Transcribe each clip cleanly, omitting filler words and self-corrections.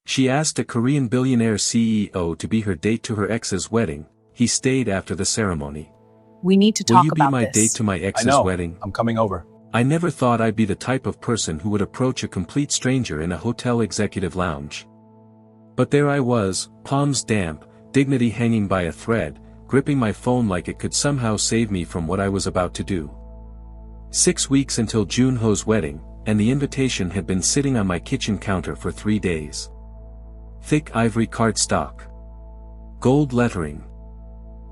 She asked a Korean billionaire CEO to be her date to her ex's wedding. He stayed after the ceremony. We need to Will talk you be about my this. date to my I ex's know. wedding? I'm coming over. I never thought I'd be the type of person who would approach a complete stranger in a hotel executive lounge. But there I was, palms damp, dignity hanging by a thread, gripping my phone like it could somehow save me from what I was about to do. 6 weeks until Junho's wedding, and the invitation had been sitting on my kitchen counter for 3 days. Thick ivory cardstock. Gold lettering.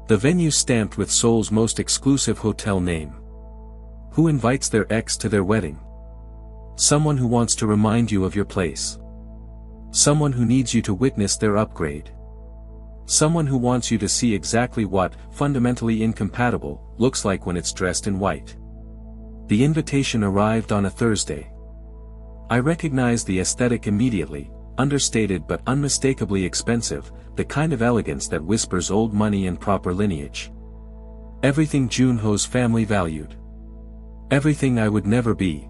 The venue stamped with Seoul's most exclusive hotel name. Who invites their ex to their wedding? Someone who wants to remind you of your place. Someone who needs you to witness their upgrade. Someone who wants you to see exactly what, fundamentally incompatible, looks like when it's dressed in white. The invitation arrived on a Thursday. I recognized the aesthetic immediately, understated but unmistakably expensive, the kind of elegance that whispers old money and proper lineage. Everything Junho's family valued. Everything I would never be.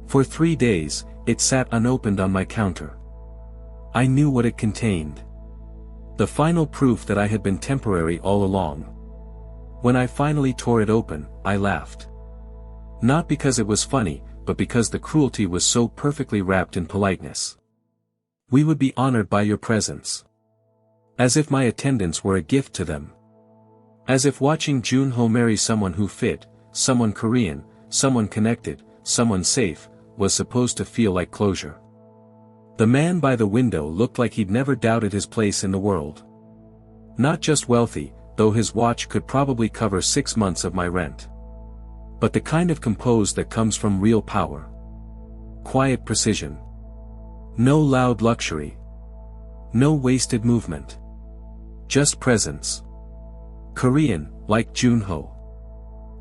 For 3 days, it sat unopened on my counter. I knew what it contained. The final proof that I had been temporary all along. When I finally tore it open, I laughed. Not because it was funny, but because the cruelty was so perfectly wrapped in politeness. We would be honored by your presence. As if my attendance were a gift to them. As if watching Junho marry someone who fit, someone Korean, someone connected, someone safe, was supposed to feel like closure. The man by the window looked like he'd never doubted his place in the world. Not just wealthy, though his watch could probably cover 6 months of my rent. But the kind of compose that comes from real power. Quiet precision. No loud luxury. No wasted movement. Just presence. Korean, like Junho.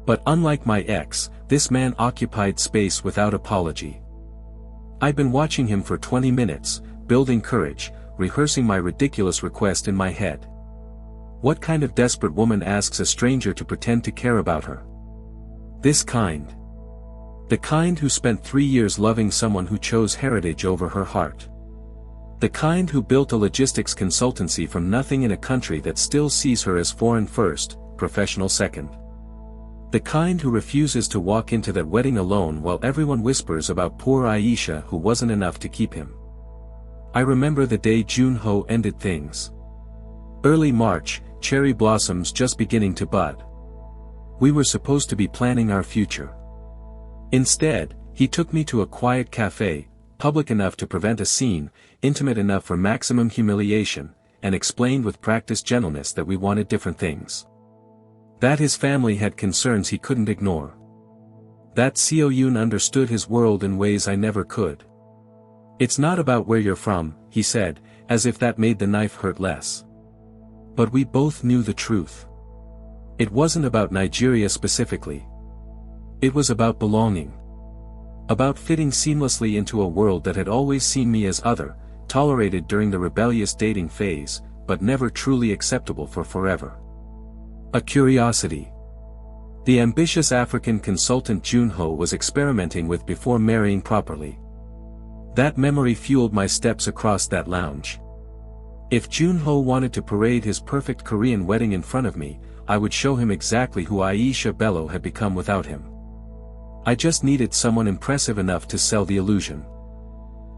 But unlike my ex, this man occupied space without apology. I'd been watching him for 20 minutes, building courage, rehearsing my ridiculous request in my head. What kind of desperate woman asks a stranger to pretend to care about her? This kind. The kind who spent 3 years loving someone who chose heritage over her heart. The kind who built a logistics consultancy from nothing in a country that still sees her as foreign first, professional second. The kind who refuses to walk into that wedding alone while everyone whispers about poor Aisha who wasn't enough to keep him. I remember the day Junho ended things. Early March, cherry blossoms just beginning to bud. We were supposed to be planning our future. Instead, he took me to a quiet cafe, public enough to prevent a scene, intimate enough for maximum humiliation, and explained with practiced gentleness that we wanted different things. That his family had concerns he couldn't ignore. That Tae-hoon understood his world in ways I never could. It's not about where you're from, he said, as if that made the knife hurt less. But we both knew the truth. It wasn't about Nigeria specifically. It was about belonging. About fitting seamlessly into a world that had always seen me as other, tolerated during the rebellious dating phase, but never truly acceptable for forever. A curiosity. The ambitious African consultant Junho was experimenting with before marrying properly. That memory fueled my steps across that lounge. If Junho wanted to parade his perfect Korean wedding in front of me, I would show him exactly who Aisha Bello had become without him. I just needed someone impressive enough to sell the illusion.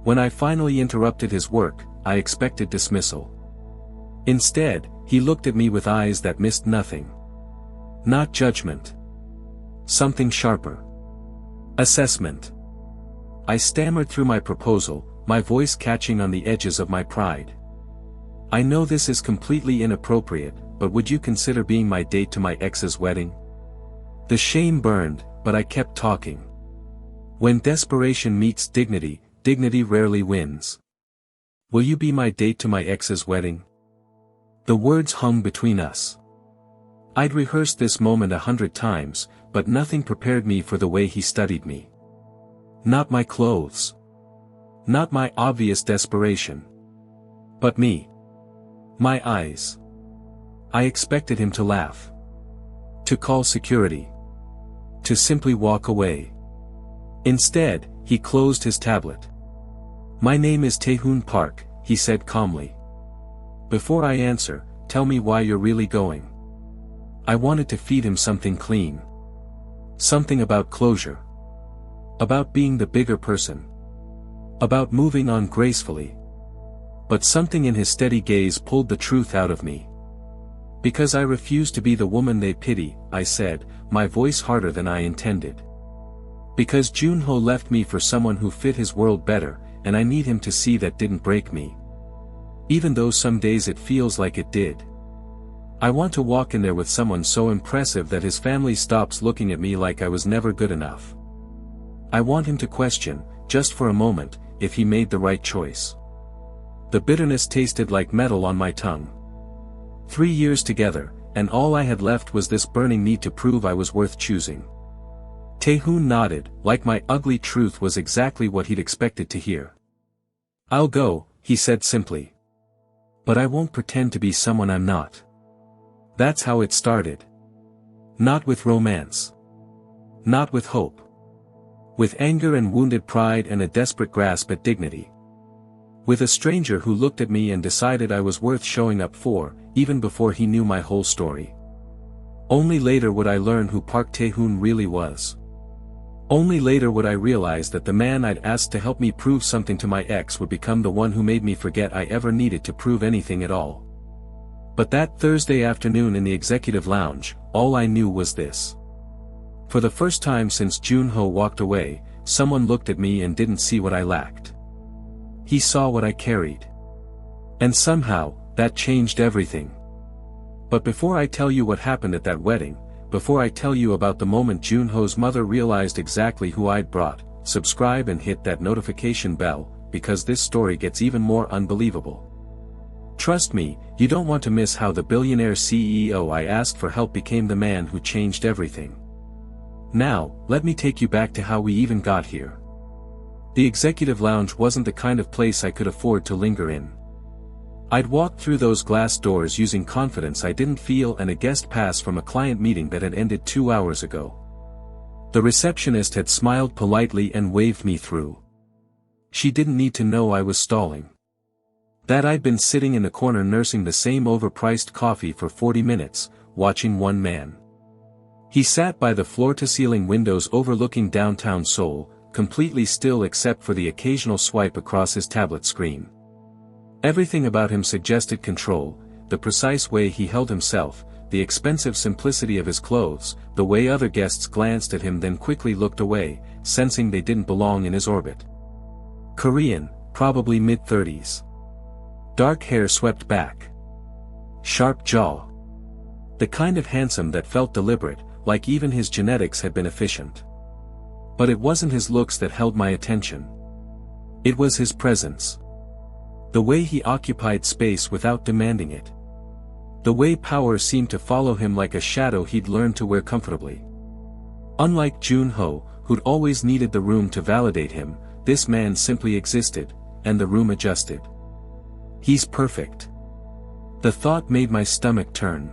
When I finally interrupted his work, I expected dismissal. Instead, he looked at me with eyes that missed nothing. Not judgment. Something sharper. Assessment. I stammered through my proposal, my voice catching on the edges of my pride. I know this is completely inappropriate, but would you consider being my date to my ex's wedding? The shame burned, but I kept talking. When desperation meets dignity, dignity rarely wins. Will you be my date to my ex's wedding? The words hung between us. I'd rehearsed this moment 100 times, but nothing prepared me for the way he studied me. Not my clothes. Not my obvious desperation. But me. My eyes. I expected him to laugh. To call security. To simply walk away. Instead, he closed his tablet. My name is Tae-hoon Park, he said calmly. Before I answer, tell me why you're really going. I wanted to feed him something clean. Something about closure. About being the bigger person. About moving on gracefully. But something in his steady gaze pulled the truth out of me. Because I refuse to be the woman they pity, I said, my voice harder than I intended. Because Junho left me for someone who fit his world better, and I need him to see that didn't break me. Even though some days it feels like it did. I want to walk in there with someone so impressive that his family stops looking at me like I was never good enough. I want him to question, just for a moment, if he made the right choice. The bitterness tasted like metal on my tongue. 3 years together, and all I had left was this burning need to prove I was worth choosing. Tae-hoon nodded, like my ugly truth was exactly what he'd expected to hear. I'll go, he said simply. But I won't pretend to be someone I'm not. That's how it started. Not with romance. Not with hope. With anger and wounded pride and a desperate grasp at dignity. With a stranger who looked at me and decided I was worth showing up for, even before he knew my whole story. Only later would I learn who Park Tae-hoon really was. Only later would I realize that the man I'd asked to help me prove something to my ex would become the one who made me forget I ever needed to prove anything at all. But that Thursday afternoon in the executive lounge, all I knew was this. For the first time since Junho walked away, someone looked at me and didn't see what I lacked. He saw what I carried. And somehow, that changed everything. But before I tell you what happened at that wedding, before I tell you about the moment Junho's mother realized exactly who I'd brought, subscribe and hit that notification bell, because this story gets even more unbelievable. Trust me, you don't want to miss how the billionaire CEO I asked for help became the man who changed everything. Now, let me take you back to how we even got here. The executive lounge wasn't the kind of place I could afford to linger in. I'd walked through those glass doors using confidence I didn't feel and a guest pass from a client meeting that had ended 2 hours ago. The receptionist had smiled politely and waved me through. She didn't need to know I was stalling. That I'd been sitting in the corner nursing the same overpriced coffee for 40 minutes, watching one man. He sat by the floor-to-ceiling windows overlooking downtown Seoul, completely still except for the occasional swipe across his tablet screen. Everything about him suggested control, the precise way he held himself, the expensive simplicity of his clothes, the way other guests glanced at him then quickly looked away, sensing they didn't belong in his orbit. Korean, probably mid-30s. Dark hair swept back. Sharp jaw. The kind of handsome that felt deliberate, like even his genetics had been efficient. But it wasn't his looks that held my attention. It was his presence. The way he occupied space without demanding it. The way power seemed to follow him like a shadow he'd learned to wear comfortably. Unlike Junho, who'd always needed the room to validate him, this man simply existed, and the room adjusted. He's perfect. The thought made my stomach turn.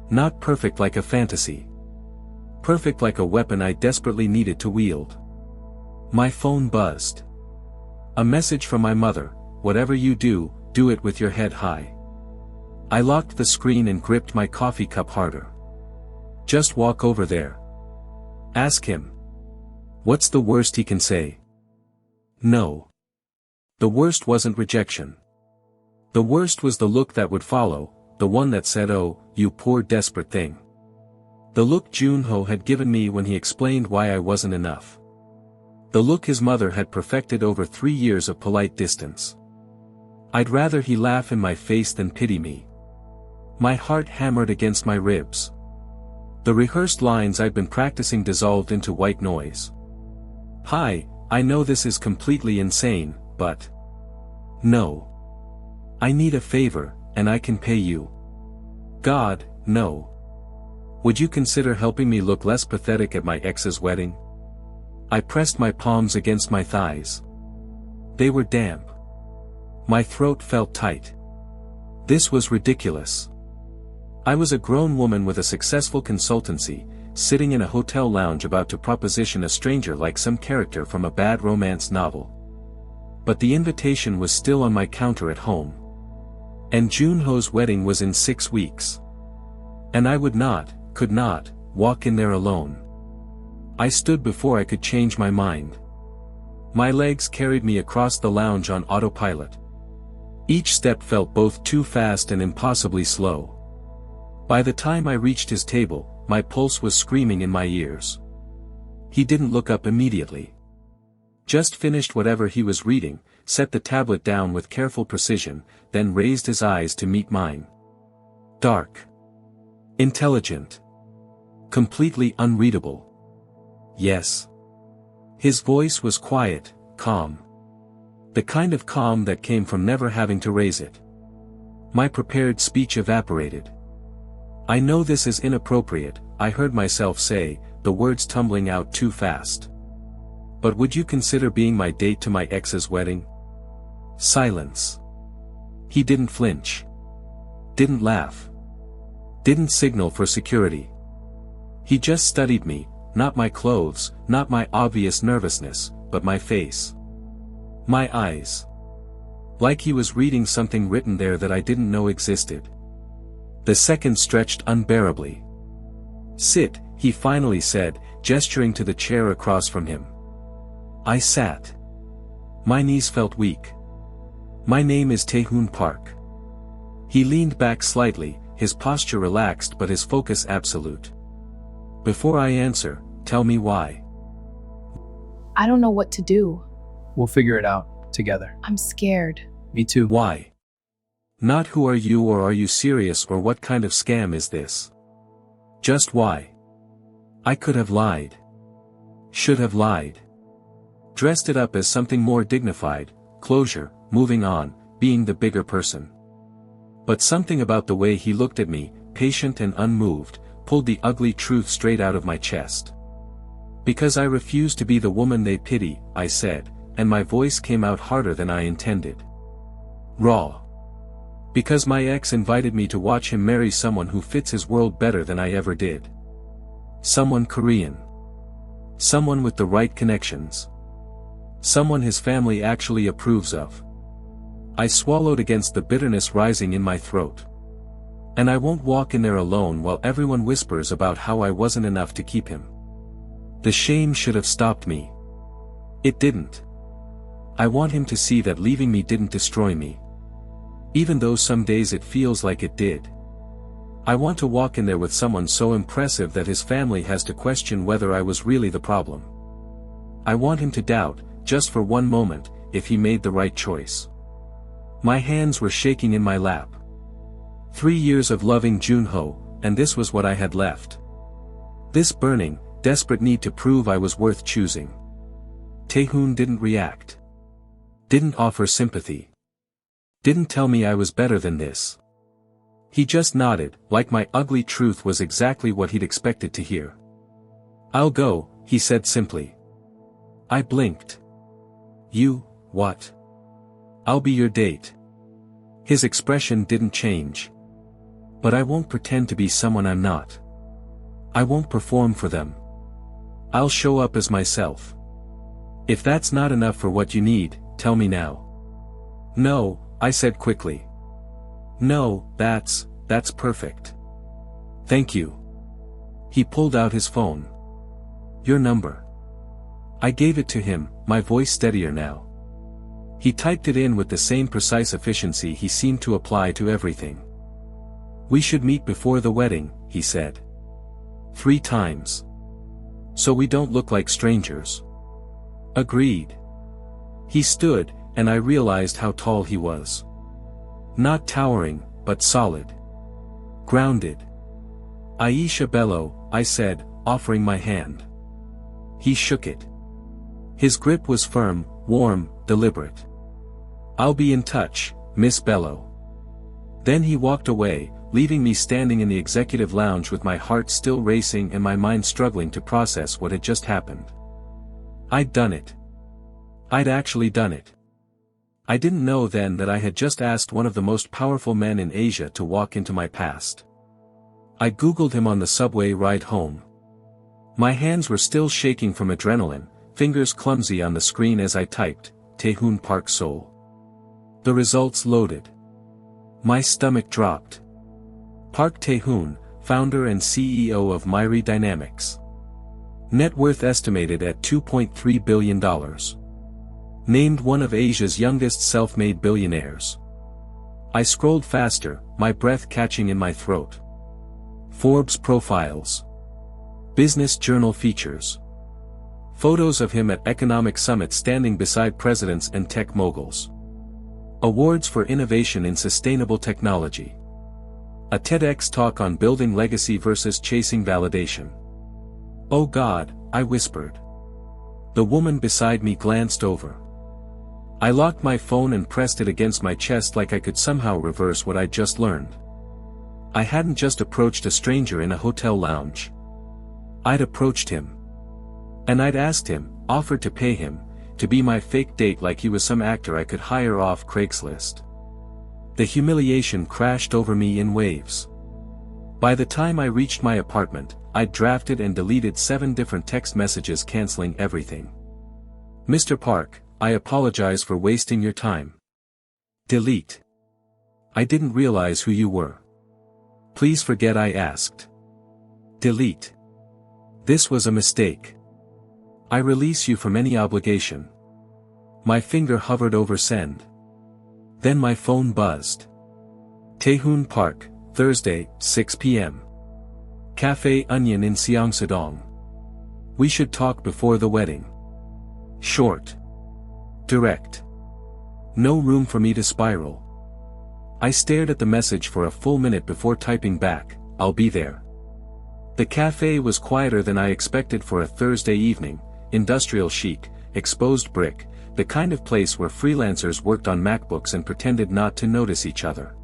Not perfect like a fantasy. Perfect like a weapon I desperately needed to wield. My phone buzzed. A message from my mother. Whatever you do, do it with your head high. I locked the screen and gripped my coffee cup harder. Just walk over there. Ask him. What's the worst he can say? No. The worst wasn't rejection. The worst was the look that would follow, the one that said, "Oh, you poor desperate thing." The look Junho had given me when he explained why I wasn't enough. The look his mother had perfected over 3 years of polite distance. I'd rather he laugh in my face than pity me. My heart hammered against my ribs. The rehearsed lines I'd been practicing dissolved into white noise. Hi, I know this is completely insane, but... No. I need a favor, and I can pay you. God, no. Would you consider helping me look less pathetic at my ex's wedding? I pressed my palms against my thighs. They were damp. My throat felt tight. This was ridiculous. I was a grown woman with a successful consultancy, sitting in a hotel lounge about to proposition a stranger like some character from a bad romance novel. But the invitation was still on my counter at home. And Junho's wedding was in 6 weeks. And I could not, walk in there alone. I stood before I could change my mind. My legs carried me across the lounge on autopilot. Each step felt both too fast and impossibly slow. By the time I reached his table, my pulse was screaming in my ears. He didn't look up immediately. Just finished whatever he was reading, set the tablet down with careful precision, then raised his eyes to meet mine. Dark. Intelligent. Completely unreadable. Yes. His voice was quiet, calm. The kind of calm that came from never having to raise it. My prepared speech evaporated. I know this is inappropriate, I heard myself say, the words tumbling out too fast. But would you consider being my date to my ex's wedding? Silence. He didn't flinch. Didn't laugh. Didn't signal for security. He just studied me, not my clothes, not my obvious nervousness, but my face. My eyes. Like he was reading something written there that I didn't know existed. The seconds stretched unbearably. Sit, he finally said, gesturing to the chair across from him. I sat. My knees felt weak. My name is Tae-hoon Park. He leaned back slightly, his posture relaxed but his focus absolute. Before I answer, tell me why. I don't know what to do. We'll figure it out, together. I'm scared. Me too. Why? Not who are you or are you serious or what kind of scam is this? Just why? I could have lied. Should have lied. Dressed it up as something more dignified, closure, moving on, being the bigger person. But something about the way he looked at me, patient and unmoved, pulled the ugly truth straight out of my chest. Because I refuse to be the woman they pity, I said, and my voice came out harder than I intended. Raw. Because my ex invited me to watch him marry someone who fits his world better than I ever did. Someone Korean. Someone with the right connections. Someone his family actually approves of. I swallowed against the bitterness rising in my throat. And I won't walk in there alone while everyone whispers about how I wasn't enough to keep him. The shame should have stopped me. It didn't. I want him to see that leaving me didn't destroy me. Even though some days it feels like it did. I want to walk in there with someone so impressive that his family has to question whether I was really the problem. I want him to doubt, just for one moment, if he made the right choice. My hands were shaking in my lap. 3 years of loving Junho, and this was what I had left. This burning, desperate need to prove I was worth choosing. Tae-hoon didn't react. Didn't offer sympathy. Didn't tell me I was better than this. He just nodded, like my ugly truth was exactly what he'd expected to hear. I'll go, he said simply. I blinked. You, what? I'll be your date. His expression didn't change. But I won't pretend to be someone I'm not. I won't perform for them. I'll show up as myself. If that's not enough for what you need, tell me now. No, I said quickly. No, that's perfect. Thank you. He pulled out his phone. Your number. I gave it to him, my voice steadier now. He typed it in with the same precise efficiency he seemed to apply to everything. We should meet before the wedding, he said. 3 times. So we don't look like strangers. Agreed. He stood, and I realized how tall he was. Not towering, but solid. Grounded. Aisha Bello, I said, offering my hand. He shook it. His grip was firm, warm, deliberate. I'll be in touch, Miss Bello. Then he walked away, leaving me standing in the executive lounge with my heart still racing and my mind struggling to process what had just happened. I'd done it. I'd actually done it. I didn't know then that I had just asked one of the most powerful men in Asia to walk into my past. I googled him on the subway ride home. My hands were still shaking from adrenaline, fingers clumsy on the screen as I typed, Tae-hoon Park, Seoul. The results loaded. My stomach dropped. Park Tae-hoon, founder and CEO of Myri Dynamics. Net worth estimated at $2.3 billion. Named one of Asia's youngest self-made billionaires. I scrolled faster, my breath catching in my throat. Forbes profiles. Business Journal features. Photos of him at economic summit standing beside presidents and tech moguls. Awards for innovation in sustainable technology. A TEDx talk on building legacy versus chasing validation. "Oh God," I whispered. The woman beside me glanced over. I locked my phone and pressed it against my chest like I could somehow reverse what I'd just learned. I hadn't just approached a stranger in a hotel lounge. I'd approached him. And I'd asked him, offered to pay him, to be my fake date like he was some actor I could hire off Craigslist. The humiliation crashed over me in waves. By the time I reached my apartment, I'd drafted and deleted 7 different text messages canceling everything. "Mr. Park, I apologize for wasting your time." Delete. "I didn't realize who you were. Please forget I asked." Delete. "This was a mistake. I release you from any obligation." My finger hovered over send. Then my phone buzzed. Tae-hoon Park, Thursday, 6 p.m. Cafe Onion in Seongsadong. "We should talk before the wedding." Short. Direct. No room for me to spiral. I stared at the message for a full minute before typing back, "I'll be there." The cafe was quieter than I expected for a Thursday evening, industrial chic, exposed brick, the kind of place where freelancers worked on MacBooks and pretended not to notice each other.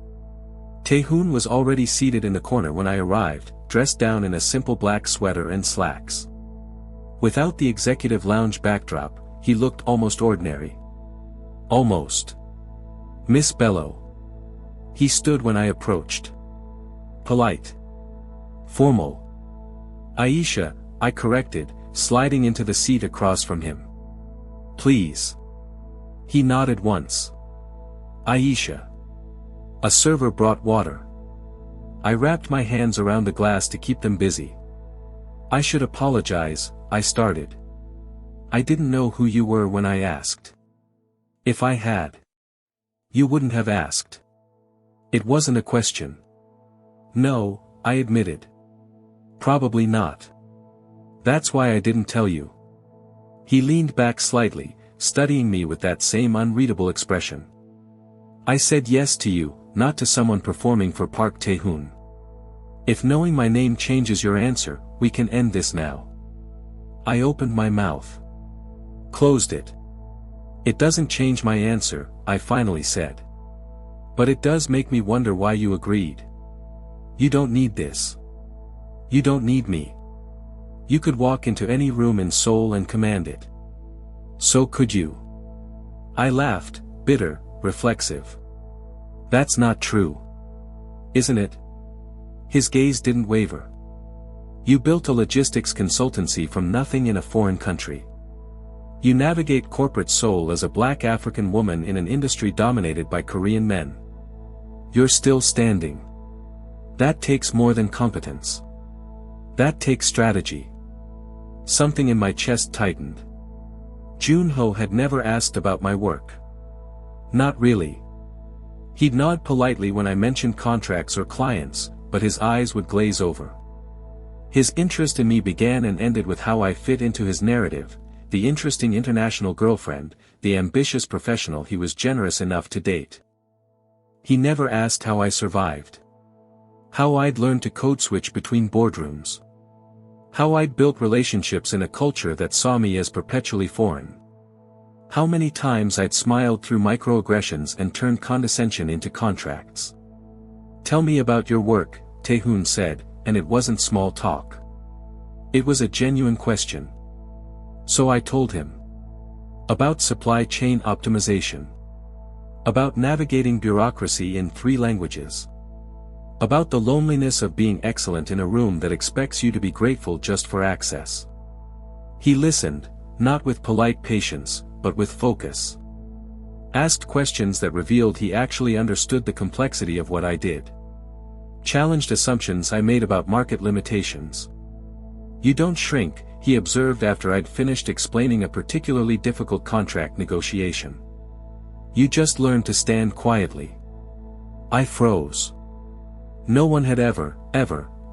Tae-hoon was already seated in the corner when I arrived, dressed down in a simple black sweater and slacks. Without the executive lounge backdrop, he looked almost ordinary. Almost. Miss Bello. He stood when I approached. Polite. Formal. Aisha, I corrected, sliding into the seat across from him. Please. He nodded once. Aisha. A server brought water. I wrapped my hands around the glass to keep them busy. I should apologize, I started. I didn't know who you were when I asked. If I had. You wouldn't have asked. It wasn't a question. No, I admitted. Probably not. That's why I didn't tell you. He leaned back slightly, studying me with that same unreadable expression. I said yes to you, not to someone performing for Park Tae-hoon. If knowing my name changes your answer, we can end this now. I opened my mouth. Closed it. It doesn't change my answer, I finally said. But it does make me wonder why you agreed. You don't need this. You don't need me. You could walk into any room in Seoul and command it. So could you. I laughed, bitter, reflexive. That's not true. Isn't it? His gaze didn't waver. You built a logistics consultancy from nothing in a foreign country. You navigate corporate Seoul as a black African woman in an industry dominated by Korean men. You're still standing. That takes more than competence. That takes strategy. Something in my chest tightened. Junho had never asked about my work. Not really. He'd nod politely when I mentioned contracts or clients, but his eyes would glaze over. His interest in me began and ended with how I fit into his narrative, the interesting international girlfriend, the ambitious professional he was generous enough to date. He never asked how I survived. How I'd learned to code switch between boardrooms. How I'd built relationships in a culture that saw me as perpetually foreign. How many times I'd smiled through microaggressions and turned condescension into contracts. Tell me about your work, Tae-hoon said, and it wasn't small talk. It was a genuine question. So I told him. About supply chain optimization. About navigating bureaucracy in 3 languages. About the loneliness of being excellent in a room that expects you to be grateful just for access. He listened, not with polite patience, but with focus. Asked questions that revealed he actually understood the complexity of what I did. Challenged assumptions I made about market limitations. You don't shrink, he observed after I'd finished explaining a particularly difficult contract negotiation. You just learn to stand quietly. I froze. No one had ever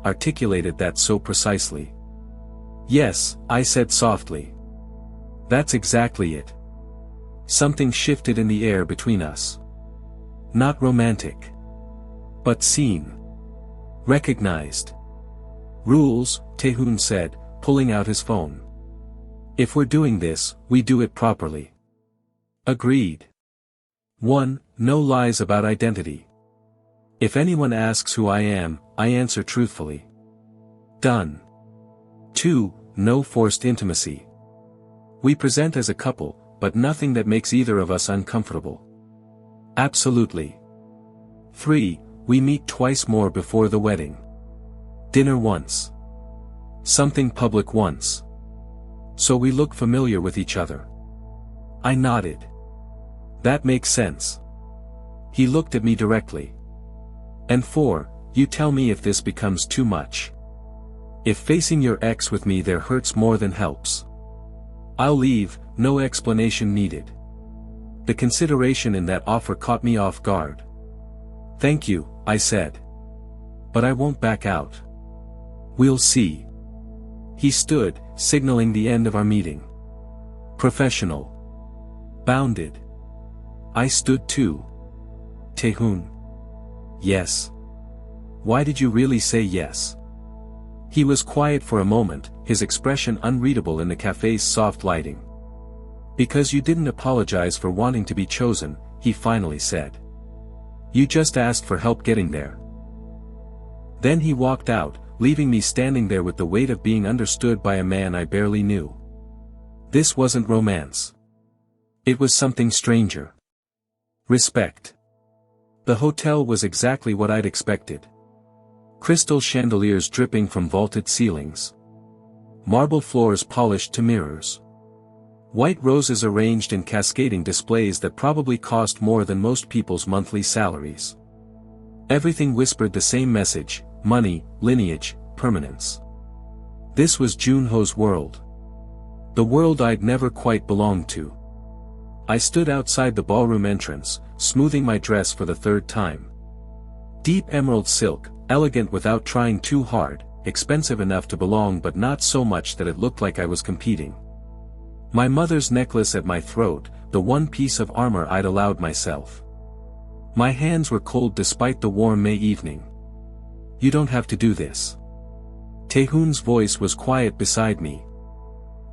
articulated that so precisely. Yes, I said softly. That's exactly it. Something shifted in the air between us. Not romantic. But seen. Recognized. Rules, Tae-hoon said, pulling out his phone. If we're doing this, we do it properly. Agreed. 1. No lies about identity. If anyone asks who I am, I answer truthfully. Done. 2. No forced intimacy. We present as a couple, but nothing that makes either of us uncomfortable. Absolutely. 3. We meet twice more before the wedding. Dinner once. Something public once. So we look familiar with each other. I nodded. That makes sense. He looked at me directly. And 4, you tell me if this becomes too much. If facing your ex with me there hurts more than helps. I'll leave, no explanation needed. The consideration in that offer caught me off guard. Thank you, I said. But I won't back out. We'll see. He stood, signaling the end of our meeting. Professional. Bounded. I stood too. Tae-hoon. Yes. Why did you really say yes? He was quiet for a moment, his expression unreadable in the cafe's soft lighting. Because you didn't apologize for wanting to be chosen, he finally said. You just asked for help getting there. Then he walked out, leaving me standing there with the weight of being understood by a man I barely knew. This wasn't romance. It was something stranger. Respect. The hotel was exactly what I'd expected. Crystal chandeliers dripping from vaulted ceilings. Marble floors polished to mirrors. White roses arranged in cascading displays that probably cost more than most people's monthly salaries. Everything whispered the same message: money, lineage, permanence. This was Junho's world. The world I'd never quite belonged to. I stood outside the ballroom entrance, smoothing my dress for the third time. Deep emerald silk, elegant without trying too hard, expensive enough to belong but not so much that it looked like I was competing. My mother's necklace at my throat, the one piece of armor I'd allowed myself. My hands were cold despite the warm May evening. You don't have to do this. Tae-hoon's voice was quiet beside me.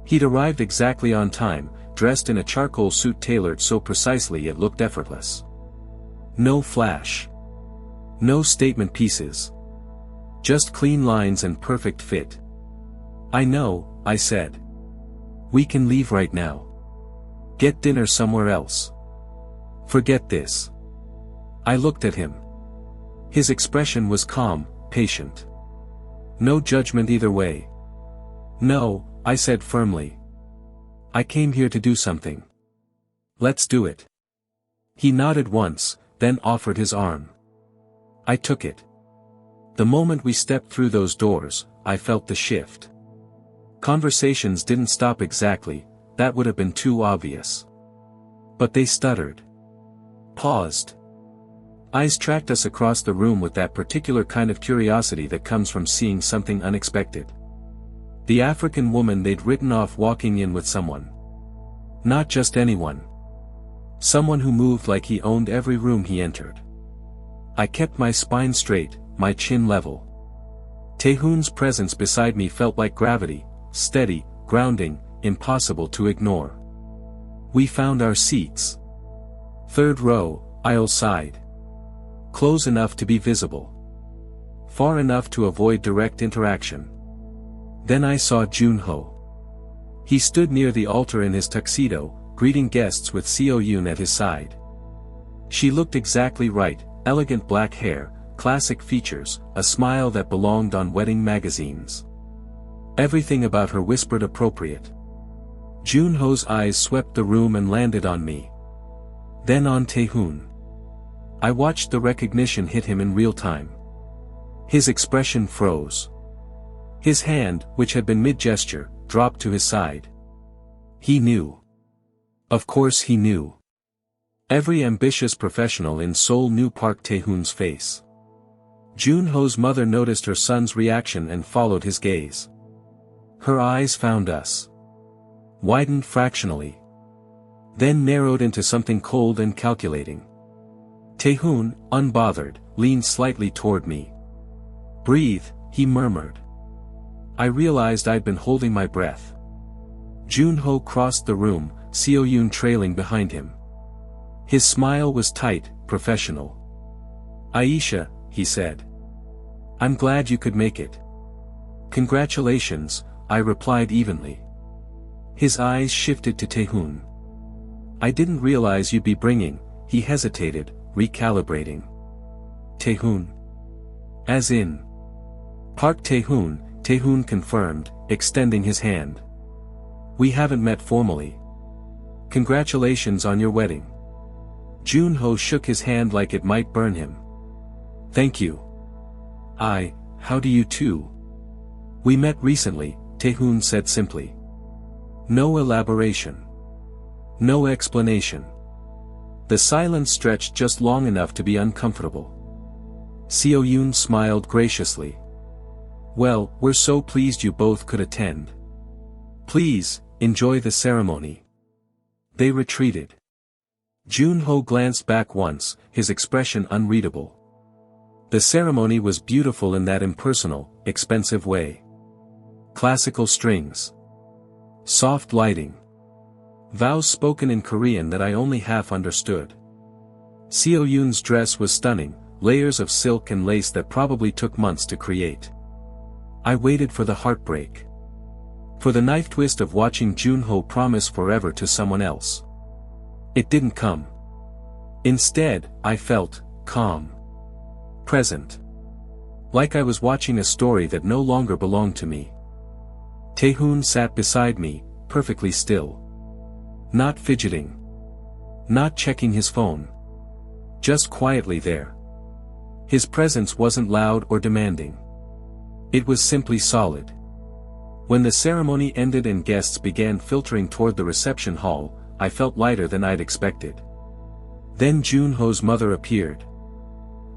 He'd arrived exactly on time, dressed in a charcoal suit tailored so precisely it looked effortless. No flash. No statement pieces. Just clean lines and perfect fit. I know, I said. We can leave right now. Get dinner somewhere else. Forget this. I looked at him. His expression was calm, patient. No judgment either way. No, I said firmly. I came here to do something. Let's do it. He nodded once, then offered his arm. I took it. The moment we stepped through those doors, I felt the shift. Conversations didn't stop exactly, that would have been too obvious. But they stuttered. Paused. Eyes tracked us across the room with that particular kind of curiosity that comes from seeing something unexpected. The African woman they'd written off walking in with someone. Not just anyone. Someone who moved like he owned every room he entered. I kept my spine straight, my chin level. Tae-hoon's presence beside me felt like gravity, steady, grounding, impossible to ignore. We found our seats. Third row, aisle side. Close enough to be visible. Far enough to avoid direct interaction. Then I saw Junho. He stood near the altar in his tuxedo, greeting guests with Seo-yoon at his side. She looked exactly right, elegant black hair, classic features, a smile that belonged on wedding magazines. Everything about her whispered appropriate. Junho's eyes swept the room and landed on me. Then on Tae-hoon. I watched the recognition hit him in real time. His expression froze. His hand, which had been mid-gesture, dropped to his side. He knew. Of course he knew. Every ambitious professional in Seoul knew Park Tae-hoon's face. Junho's mother noticed her son's reaction and followed his gaze. Her eyes found us. Widened fractionally. Then narrowed into something cold and calculating. Tae-hoon, unbothered, leaned slightly toward me. "Breathe," he murmured. I realized I'd been holding my breath. Junho crossed the room, Seo-yoon trailing behind him. His smile was tight, professional. "Aisha," he said. "I'm glad you could make it." "Congratulations," I replied evenly. His eyes shifted to Tae-hoon. "I didn't realize you'd be bringing," he hesitated, recalibrating. "Tae-hoon? As in?" "Park Tae-hoon," Tae-hoon confirmed, extending his hand. "We haven't met formally. Congratulations on your wedding." Junho shook his hand like it might burn him. "Thank you." How do you two?" "We met recently," Tae-hoon said simply. No elaboration. No explanation. The silence stretched just long enough to be uncomfortable. Seo-yoon smiled graciously. "Well, we're so pleased you both could attend. Please, enjoy the ceremony." They retreated. Junho glanced back once, his expression unreadable. The ceremony was beautiful in that impersonal, expensive way. Classical strings. Soft lighting. Vows spoken in Korean that I only half understood. Seo-yoon's dress was stunning, layers of silk and lace that probably took months to create. I waited for the heartbreak. For the knife twist of watching Junho promise forever to someone else. It didn't come. Instead, I felt calm. Present. Like I was watching a story that no longer belonged to me. Tae-hoon sat beside me, perfectly still. Not fidgeting. Not checking his phone. Just quietly there. His presence wasn't loud or demanding. It was simply solid. When the ceremony ended and guests began filtering toward the reception hall, I felt lighter than I'd expected. Then Junho's mother appeared.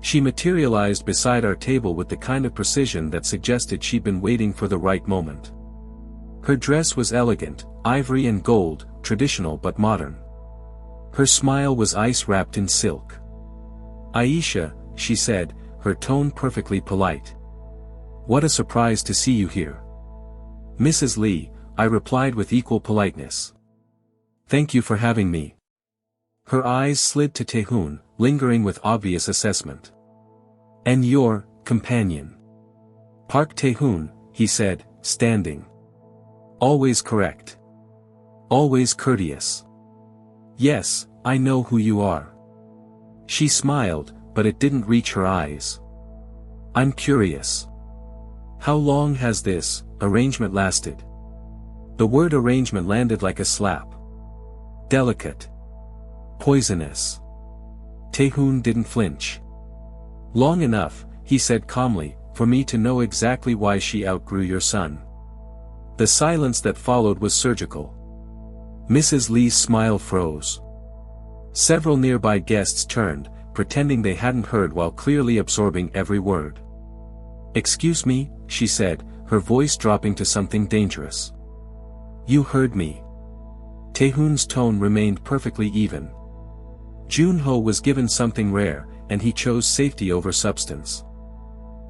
She materialized beside our table with the kind of precision that suggested she'd been waiting for the right moment. Her dress was elegant, ivory and gold, traditional but modern. Her smile was ice wrapped in silk. "Aisha," she said, her tone perfectly polite. "What a surprise to see you here." "Mrs. Lee," I replied with equal politeness. "Thank you for having me." Her eyes slid to Tae-hoon, lingering with obvious assessment. "And your companion?" "Park Tae-hoon," he said, standing. "Always correct. Always courteous." "Yes, I know who you are." She smiled, but it didn't reach her eyes. "I'm curious. How long has this arrangement lasted?" The word arrangement landed like a slap. Delicate. Poisonous. Tae-hoon didn't flinch. "Long enough," he said calmly, "for me to know exactly why she outgrew your son." The silence that followed was surgical. Mrs. Lee's smile froze. Several nearby guests turned, pretending they hadn't heard while clearly absorbing every word. "Excuse me," she said, her voice dropping to something dangerous. "You heard me." Tae-hoon's tone remained perfectly even. Junho was given something rare, and he chose safety over substance.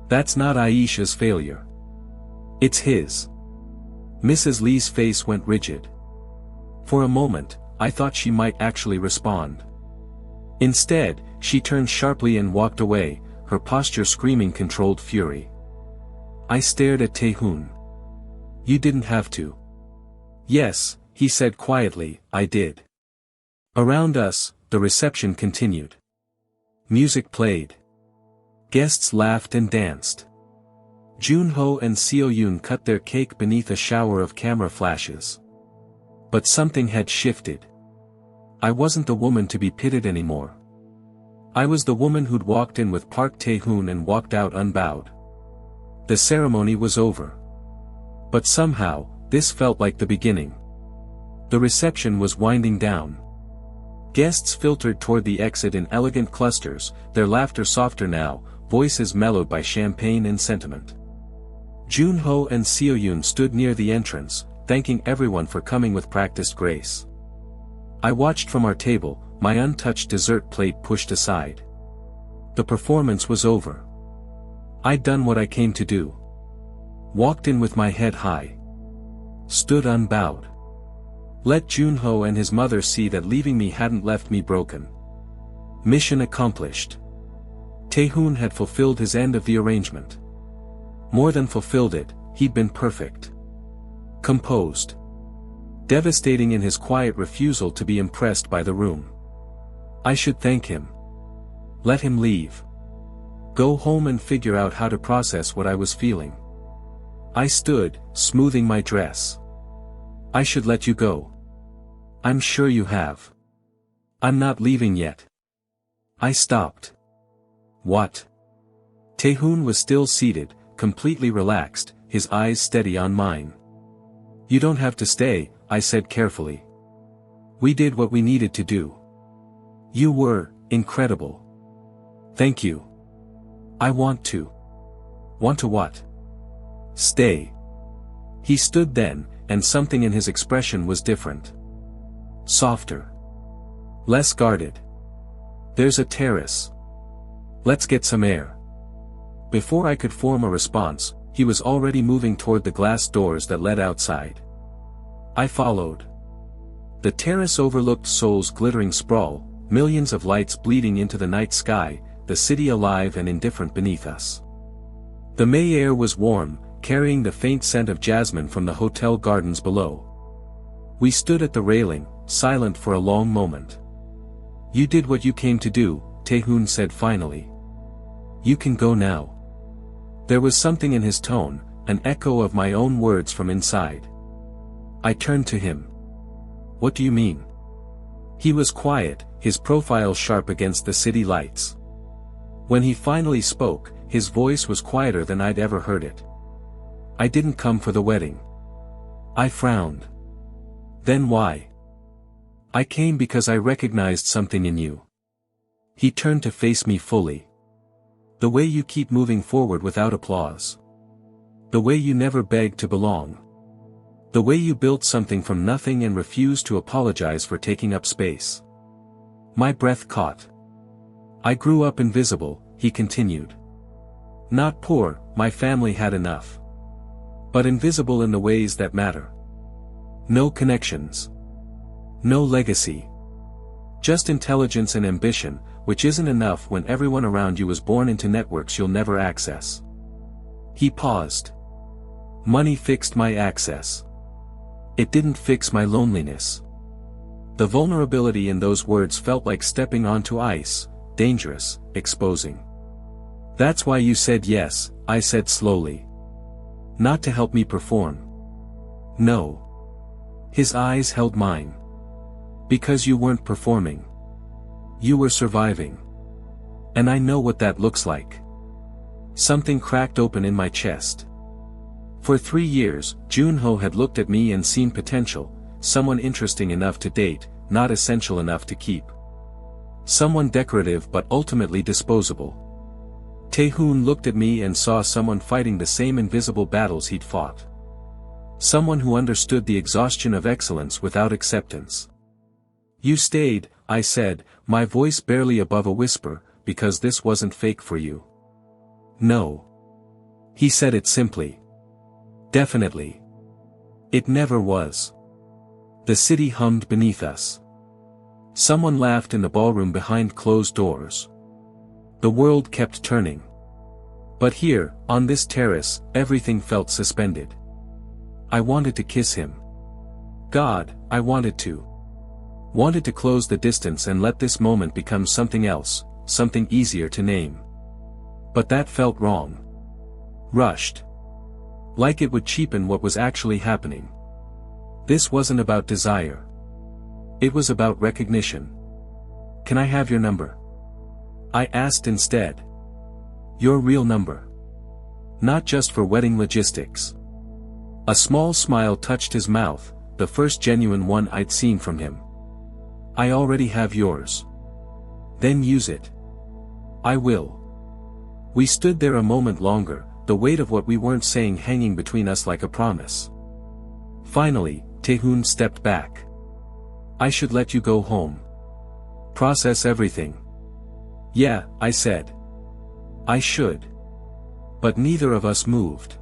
That's not Aisha's failure. It's his. Mrs. Lee's face went rigid. For a moment, I thought she might actually respond. Instead, she turned sharply and walked away, her posture screaming controlled fury. I stared at Tae-hoon. "You didn't have to." "Yes," he said quietly, "I did." Around us, the reception continued. Music played. Guests laughed and danced. Junho and Seo-yoon cut their cake beneath a shower of camera flashes. But something had shifted. I wasn't the woman to be pitied anymore. I was the woman who'd walked in with Park Tae-hoon and walked out unbowed. The ceremony was over. But somehow, this felt like the beginning. The reception was winding down. Guests filtered toward the exit in elegant clusters, their laughter softer now, voices mellowed by champagne and sentiment. Junho and Seo-yoon stood near the entrance, thanking everyone for coming with practiced grace. I watched from our table, my untouched dessert plate pushed aside. The performance was over. I'd done what I came to do. Walked in with my head high. Stood unbowed. Let Junho and his mother see that leaving me hadn't left me broken. Mission accomplished. Tae-hoon had fulfilled his end of the arrangement. More than fulfilled it, he'd been perfect. Composed. Devastating in his quiet refusal to be impressed by the room. I should thank him. Let him leave. Go home and figure out how to process what I was feeling. I stood, smoothing my dress. I should let you go. I'm sure you have. I'm not leaving yet. I stopped. What? Tae-hoon was still seated, completely relaxed, his eyes steady on mine. You don't have to stay, I said carefully. We did what we needed to do. You were incredible. Thank you. I want to. Want to what? Stay. He stood then, and something in his expression was different. Softer. Less guarded. There's a terrace. Let's get some air. Before I could form a response, he was already moving toward the glass doors that led outside. I followed. The terrace overlooked Seoul's glittering sprawl, millions of lights bleeding into the night sky, the city alive and indifferent beneath us. The May air was warm, carrying the faint scent of jasmine from the hotel gardens below. We stood at the railing, silent for a long moment. You did what you came to do, Tae-hoon said finally. You can go now. There was something in his tone, an echo of my own words from inside. I turned to him. What do you mean? He was quiet, his profile sharp against the city lights. When he finally spoke, his voice was quieter than I'd ever heard it. I didn't come for the wedding. I frowned. Then why? I came because I recognized something in you. He turned to face me fully. The way you keep moving forward without applause. The way you never beg to belong. The way you built something from nothing and refused to apologize for taking up space. My breath caught. I grew up invisible, he continued. Not poor, my family had enough. But invisible in the ways that matter. No connections. No legacy. Just intelligence and ambition, which isn't enough when everyone around you was born into networks you'll never access. He paused. Money fixed my access. It didn't fix my loneliness. The vulnerability in those words felt like stepping onto ice, dangerous, exposing. That's why you said yes, I said slowly. Not to help me perform. No. His eyes held mine. Because you weren't performing. You were surviving. And I know what that looks like. Something cracked open in my chest. For 3 years, Junho had looked at me and seen potential, someone interesting enough to date, not essential enough to keep. Someone decorative but ultimately disposable. Tae-hoon looked at me and saw someone fighting the same invisible battles he'd fought. Someone who understood the exhaustion of excellence without acceptance. You stayed, I said, my voice barely above a whisper, because this wasn't fake for you. No. He said it simply. Definitely. It never was. The city hummed beneath us. Someone laughed in the ballroom behind closed doors. The world kept turning. But here, on this terrace, everything felt suspended. I wanted to kiss him. God, I wanted to. Wanted to close the distance and let this moment become something else, something easier to name. But that felt wrong. Rushed. Like it would cheapen what was actually happening. This wasn't about desire. It was about recognition. Can I have your number? I asked instead. Your real number. Not just for wedding logistics. A small smile touched his mouth, the first genuine one I'd seen from him. I already have yours. Then use it. I will. We stood there a moment longer, the weight of what we weren't saying hanging between us like a promise. Finally, Tae-hoon stepped back. I should let you go home. Process everything. Yeah, I said. I should. But neither of us moved.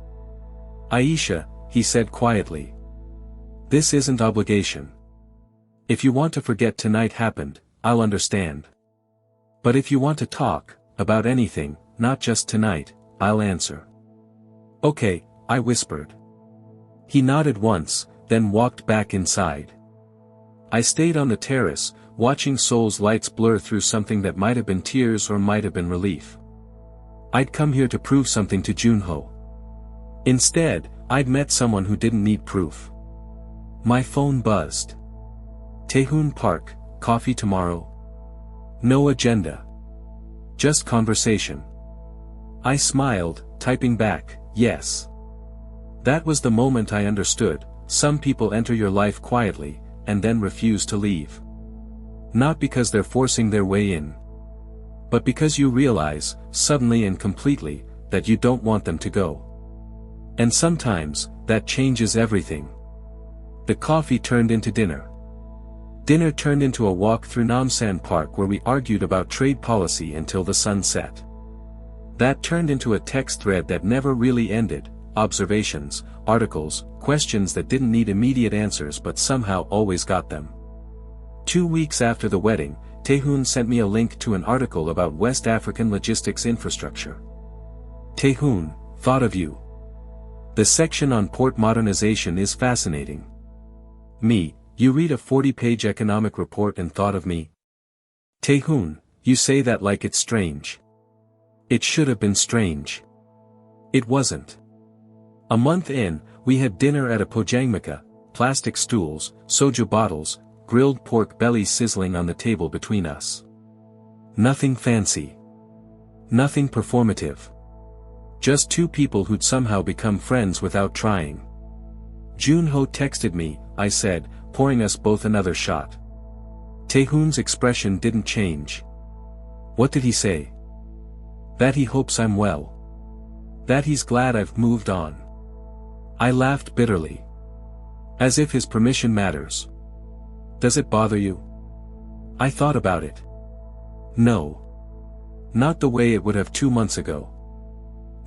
Aisha, he said quietly. This isn't obligation. If you want to forget tonight happened, I'll understand. But if you want to talk, about anything, not just tonight, I'll answer. Okay, I whispered. He nodded once, then walked back inside. I stayed on the terrace, watching Seoul's lights blur through something that might have been tears or might have been relief. I'd come here to prove something to Junho. Instead, I'd met someone who didn't need proof. My phone buzzed. Tae-hoon Park, coffee tomorrow? No agenda. Just conversation. I smiled, typing back, yes. That was the moment I understood, some people enter your life quietly, and then refuse to leave. Not because they're forcing their way in. But because you realize, suddenly and completely, that you don't want them to go. And sometimes, that changes everything. The coffee turned into dinner. Dinner turned into a walk through Namsan Park where we argued about trade policy until the sun set. That turned into a text thread that never really ended, observations, articles, questions that didn't need immediate answers but somehow always got them. 2 weeks after the wedding, Tae-hoon sent me a link to an article about West African logistics infrastructure. Tae-hoon, thought of you. The section on port modernization is fascinating. Me, you read a 40-page economic report and thought of me? Tae-hoon, you say that like it's strange. It should have been strange. It wasn't. A month in, we had dinner at a pojangmaka, plastic stools, soju bottles, grilled pork belly sizzling on the table between us. Nothing fancy. Nothing performative. Just two people who'd somehow become friends without trying. Junho texted me, I said, pouring us both another shot. Tae-hoon's expression didn't change. What did he say? That he hopes I'm well. That he's glad I've moved on. I laughed bitterly. As if his permission matters. Does it bother you? I thought about it. No. Not the way it would have 2 months ago.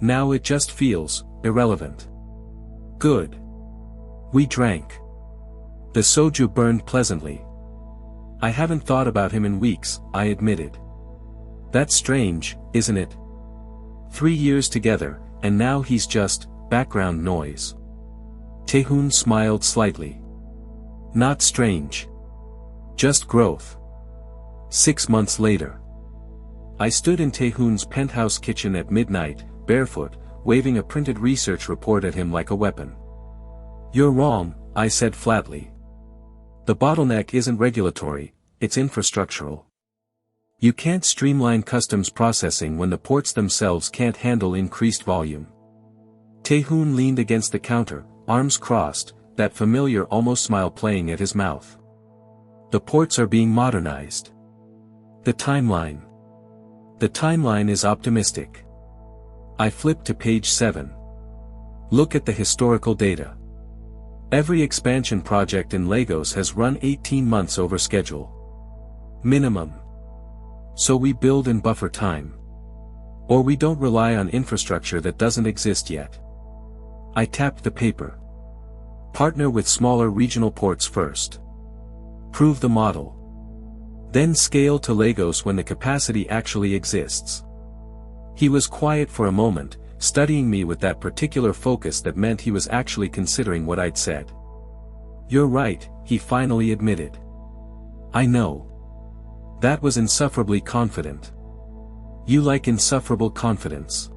Now it just feels irrelevant. Good. We drank. The soju burned pleasantly. I haven't thought about him in weeks, I admitted. That's strange, isn't it? 3 years together, and now he's just background noise. Tae-hoon smiled slightly. Not strange. Just growth. 6 months later. I stood in Tae-hoon's penthouse kitchen at midnight, barefoot, waving a printed research report at him like a weapon. You're wrong, I said flatly. The bottleneck isn't regulatory, it's infrastructural. You can't streamline customs processing when the ports themselves can't handle increased volume. Tae-hoon leaned against the counter, arms crossed, that familiar almost smile playing at his mouth. The ports are being modernized. The timeline. The timeline is optimistic. I flipped to page 7. Look at the historical data. Every expansion project in Lagos has run 18 months over schedule. Minimum. So we build and buffer time. Or we don't rely on infrastructure that doesn't exist yet. I tapped the paper. Partner with smaller regional ports first. Prove the model. Then scale to Lagos when the capacity actually exists. He was quiet for a moment, studying me with that particular focus that meant he was actually considering what I'd said. You're right, he finally admitted. I know. That was insufferably confident. You like insufferable confidence.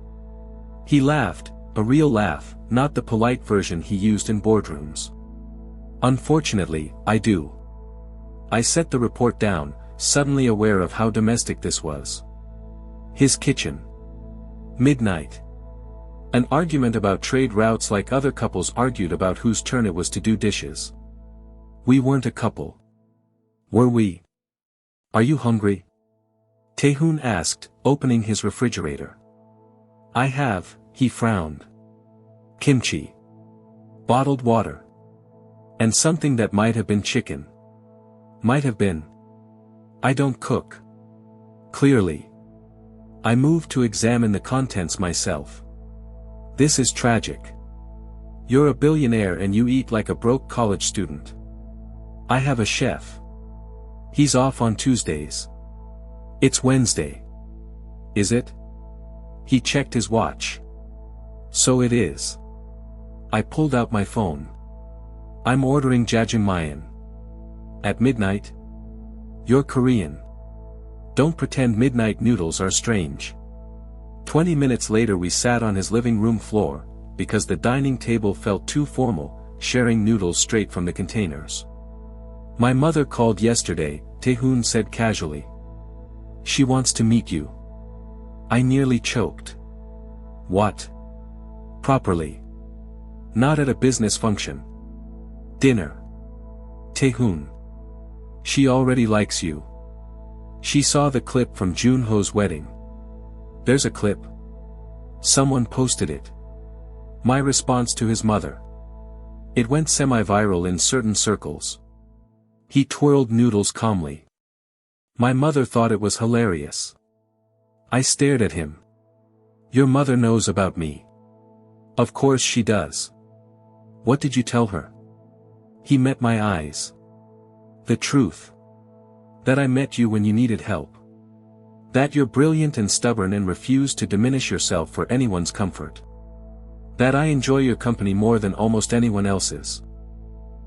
He laughed, a real laugh, not the polite version he used in boardrooms. Unfortunately, I do. I set the report down, suddenly aware of how domestic this was. His kitchen. Midnight. An argument about trade routes like other couples argued about whose turn it was to do dishes. We weren't a couple. Were we? Are you hungry? Tae-hoon asked, opening his refrigerator. I have, he frowned. Kimchi. Bottled water. And something that might have been chicken. Might have been. I don't cook. Clearly. I moved to examine the contents myself. This is tragic. You're a billionaire and you eat like a broke college student. I have a chef. He's off on Tuesdays. It's Wednesday. Is it? He checked his watch. So it is. I pulled out my phone. I'm ordering jjajangmyeon. At midnight? You're Korean. Don't pretend midnight noodles are strange. 20 minutes later we sat on his living room floor, because the dining table felt too formal, sharing noodles straight from the containers. My mother called yesterday, Tae-hoon said casually. She wants to meet you. I nearly choked. What? Properly. Not at a business function. Dinner. Tae-hoon. She already likes you. She saw the clip from Junho's wedding. There's a clip. Someone posted it. My response to his mother. It went semi-viral in certain circles. He twirled noodles calmly. My mother thought it was hilarious. I stared at him. Your mother knows about me. Of course she does. What did you tell her? He met my eyes. The truth. That I met you when you needed help. That you're brilliant and stubborn and refuse to diminish yourself for anyone's comfort. That I enjoy your company more than almost anyone else's.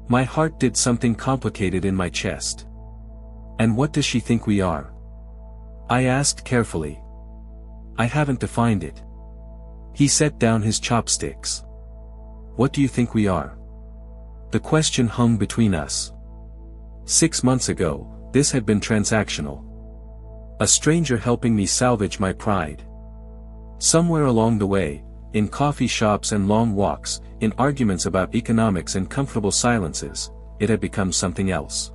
My heart did something complicated in my chest. And what does she think we are? I asked carefully. I haven't defined it. He set down his chopsticks. What do you think we are? The question hung between us. 6 months ago, this had been transactional. A stranger helping me salvage my pride. Somewhere along the way, in coffee shops and long walks, in arguments about economics and comfortable silences, it had become something else.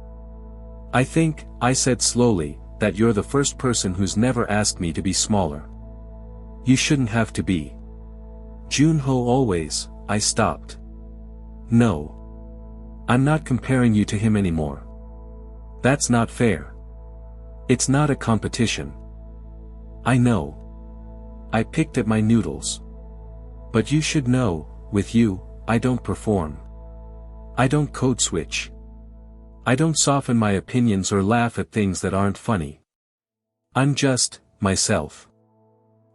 I think, I said slowly, that you're the first person who's never asked me to be smaller. You shouldn't have to be. Junho always, I stopped. No. I'm not comparing you to him anymore. That's not fair. It's not a competition. I know. I picked at my noodles. But you should know, with you, I don't perform. I don't code switch. I don't soften my opinions or laugh at things that aren't funny. I'm just, myself.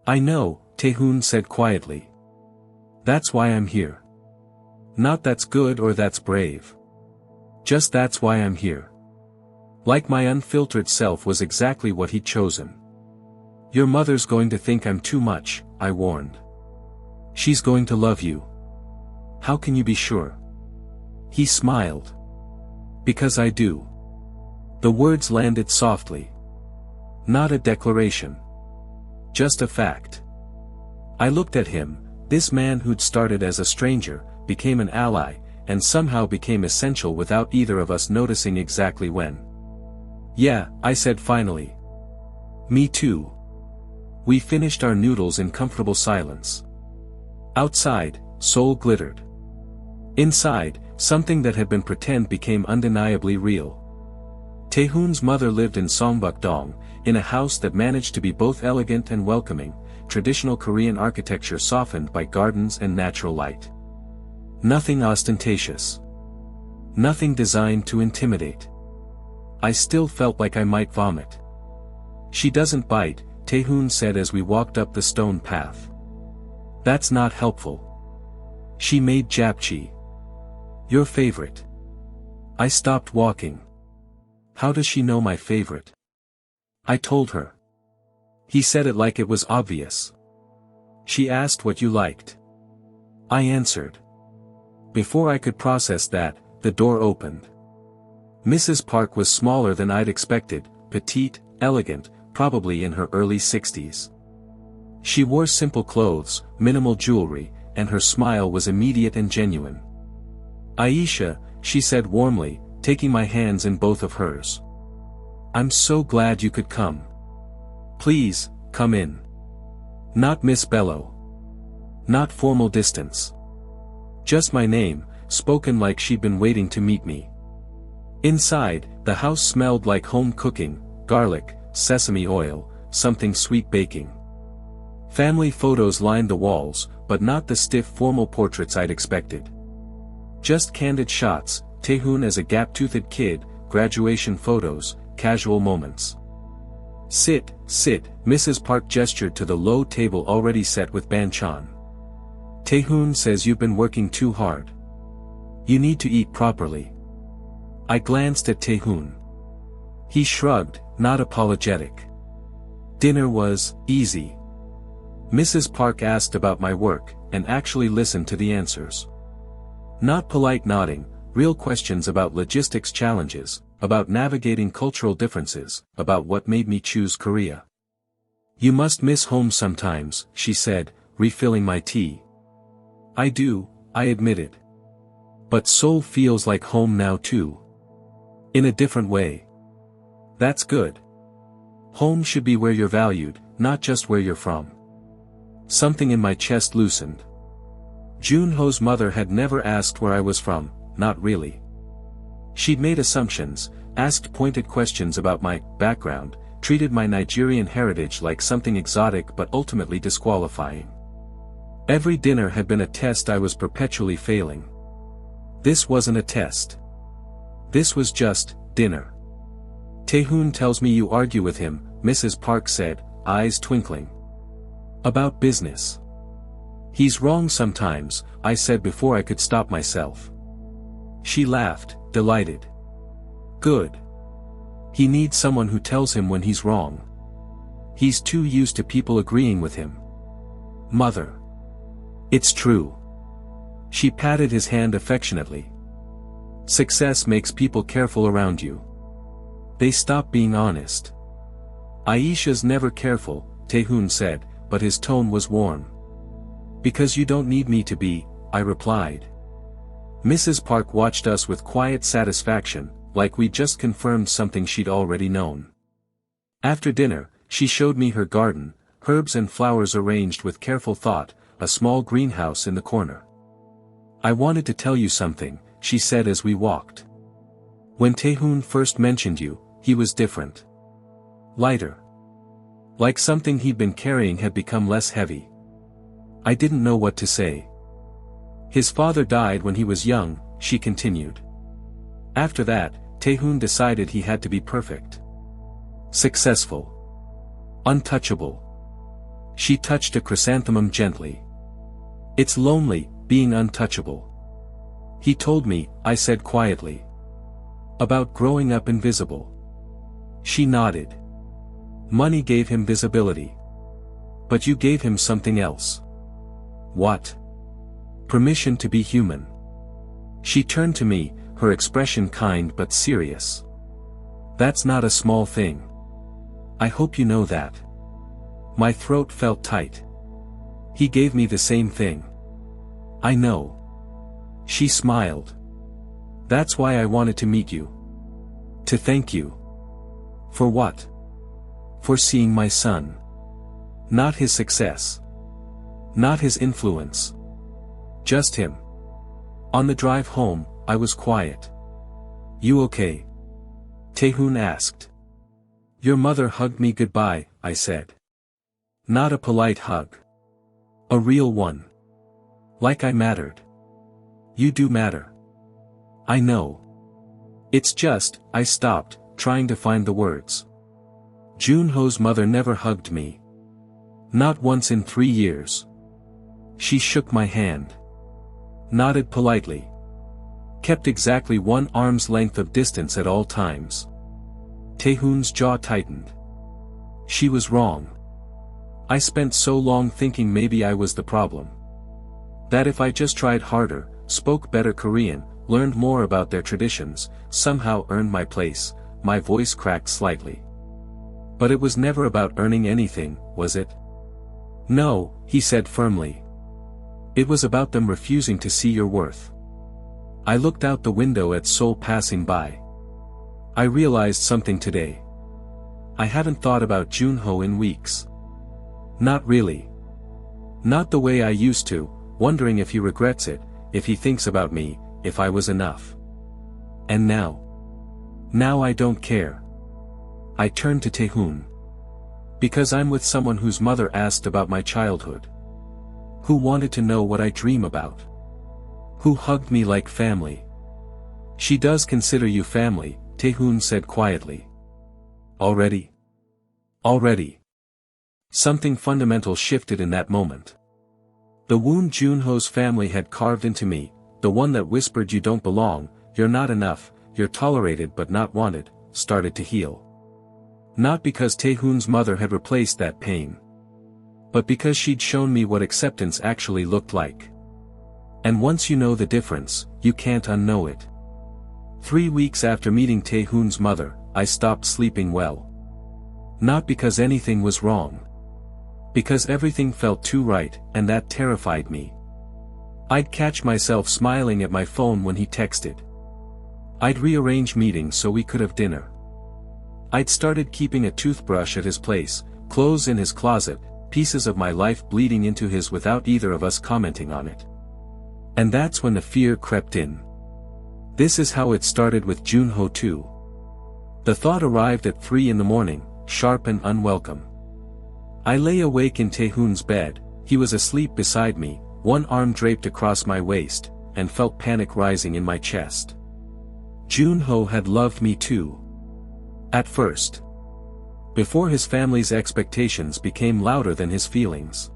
I know, Tae-hoon said quietly. That's why I'm here. Not that's good or that's brave. Just that's why I'm here. Like my unfiltered self was exactly what he'd chosen. Your mother's going to think I'm too much, I warned. She's going to love you. How can you be sure? He smiled. Because I do. The words landed softly. Not a declaration. Just a fact. I looked at him, this man who'd started as a stranger, became an ally, and somehow became essential without either of us noticing exactly when. Yeah, I said finally. Me too. We finished our noodles in comfortable silence. Outside, Seoul glittered. Inside, something that had been pretend became undeniably real. Tae-hoon's mother lived in Songbuk-dong, in a house that managed to be both elegant and welcoming, traditional Korean architecture softened by gardens and natural light. Nothing ostentatious. Nothing designed to intimidate. I still felt like I might vomit. She doesn't bite, Tae-hoon said as we walked up the stone path. That's not helpful. She made japchae. Your favorite. I stopped walking. How does she know my favorite? I told her. He said it like it was obvious. She asked what you liked. I answered. Before I could process that, the door opened. Mrs. Park was smaller than I'd expected, petite, elegant, probably in her early 60s. She wore simple clothes, minimal jewelry, and her smile was immediate and genuine. "Aisha," she said warmly, taking my hands in both of hers. "I'm so glad you could come. Please, come in." Not Miss Bello. Not formal distance. Just my name, spoken like she'd been waiting to meet me. Inside, the house smelled like home cooking, garlic, sesame oil, something sweet baking. Family photos lined the walls, but not the stiff formal portraits I'd expected. Just candid shots, Tae-hoon as a gap-toothed kid, graduation photos, casual moments. "Sit, sit," Mrs. Park gestured to the low table already set with banchan. "Tae-hoon says you've been working too hard. You need to eat properly." I glanced at Tae-hoon. He shrugged, not apologetic. Dinner was easy. Mrs. Park asked about my work, and actually listened to the answers. Not polite nodding, real questions about logistics challenges, about navigating cultural differences, about what made me choose Korea. "You must miss home sometimes," she said, refilling my tea. "I do," I admitted. "But Seoul feels like home now too. In a different way." "That's good. Home should be where you're valued, not just where you're from." Something in my chest loosened. Junho's mother had never asked where I was from, not really. She'd made assumptions, asked pointed questions about my background, treated my Nigerian heritage like something exotic but ultimately disqualifying. Every dinner had been a test I was perpetually failing. This wasn't a test. This was just dinner. "Tae-hoon tells me you argue with him," Mrs. Park said, eyes twinkling. "About business." "He's wrong sometimes," I said before I could stop myself. She laughed, delighted. "Good. He needs someone who tells him when he's wrong. He's too used to people agreeing with him." "Mother. It's true." She patted his hand affectionately. "Success makes people careful around you. They stop being honest." "Aisha's never careful," Tae-hoon said, but his tone was warm. "Because you don't need me to be," I replied. Mrs. Park watched us with quiet satisfaction, like we'd just confirmed something she'd already known. After dinner, she showed me her garden, herbs and flowers arranged with careful thought, a small greenhouse in the corner. "I wanted to tell you something," she said as we walked. "When Tae-hoon first mentioned you, he was different. Lighter. Like something he'd been carrying had become less heavy." I didn't know what to say. "His father died when he was young," she continued. "After that, Tae-hoon decided he had to be perfect. Successful. Untouchable." She touched a chrysanthemum gently. "It's lonely, being untouchable." "He told me," I said quietly. "About growing up invisible." She nodded. "Money gave him visibility. But you gave him something else." "What?" "Permission to be human." She turned to me, her expression kind but serious. "That's not a small thing. I hope you know that." My throat felt tight. "He gave me the same thing." "I know." She smiled. "That's why I wanted to meet you. To thank you." "For what?" "For seeing my son. Not his success. Not his influence. Just him." On the drive home, I was quiet. "You okay?" Tae-hoon asked. "Your mother hugged me goodbye," I said. Not a polite hug. A real one. Like I mattered. You do matter. I know. It's just, I stopped, trying to find the words. Junho's mother never hugged me. Not once in 3 years. She shook my hand. Nodded politely. Kept exactly 1 arm's length of distance at all times. Tae-hoon's jaw tightened. She was wrong. I spent so long thinking maybe I was the problem. That if I just tried harder, spoke better Korean, learned more about their traditions, somehow earned my place. My voice cracked slightly. But it was never about earning anything, was it? No, he said firmly. It was about them refusing to see your worth. I looked out the window at Seoul passing by. I realized something today. I haven't thought about Junho in weeks. Not really. Not the way I used to, wondering if he regrets it, if he thinks about me, if I was enough. And now? Now I don't care. I turned to Tae-hoon. Because I'm with someone whose mother asked about my childhood. Who wanted to know what I dream about. Who hugged me like family. She does consider you family, Tae-hoon said quietly. Already? Already. Something fundamental shifted in that moment. The wound Junho's family had carved into me, the one that whispered you don't belong, you're not enough, you're tolerated but not wanted, started to heal. Not because Tae-hoon's mother had replaced that pain. But because she'd shown me what acceptance actually looked like. And once you know the difference, you can't unknow it. 3 weeks after meeting Tae-hoon's mother, I stopped sleeping well. Not because anything was wrong. Because everything felt too right, and that terrified me. I'd catch myself smiling at my phone when he texted. I'd rearrange meetings so we could have dinner. I'd started keeping a toothbrush at his place, clothes in his closet, pieces of my life bleeding into his without either of us commenting on it. And that's when the fear crept in. This is how it started with Junho too. The thought arrived at 3 in the morning, sharp and unwelcome. I lay awake in Tae-hoon's bed, he was asleep beside me, one arm draped across my waist, and felt panic rising in my chest. Junho had loved me too. At first. Before his family's expectations became louder than his feelings.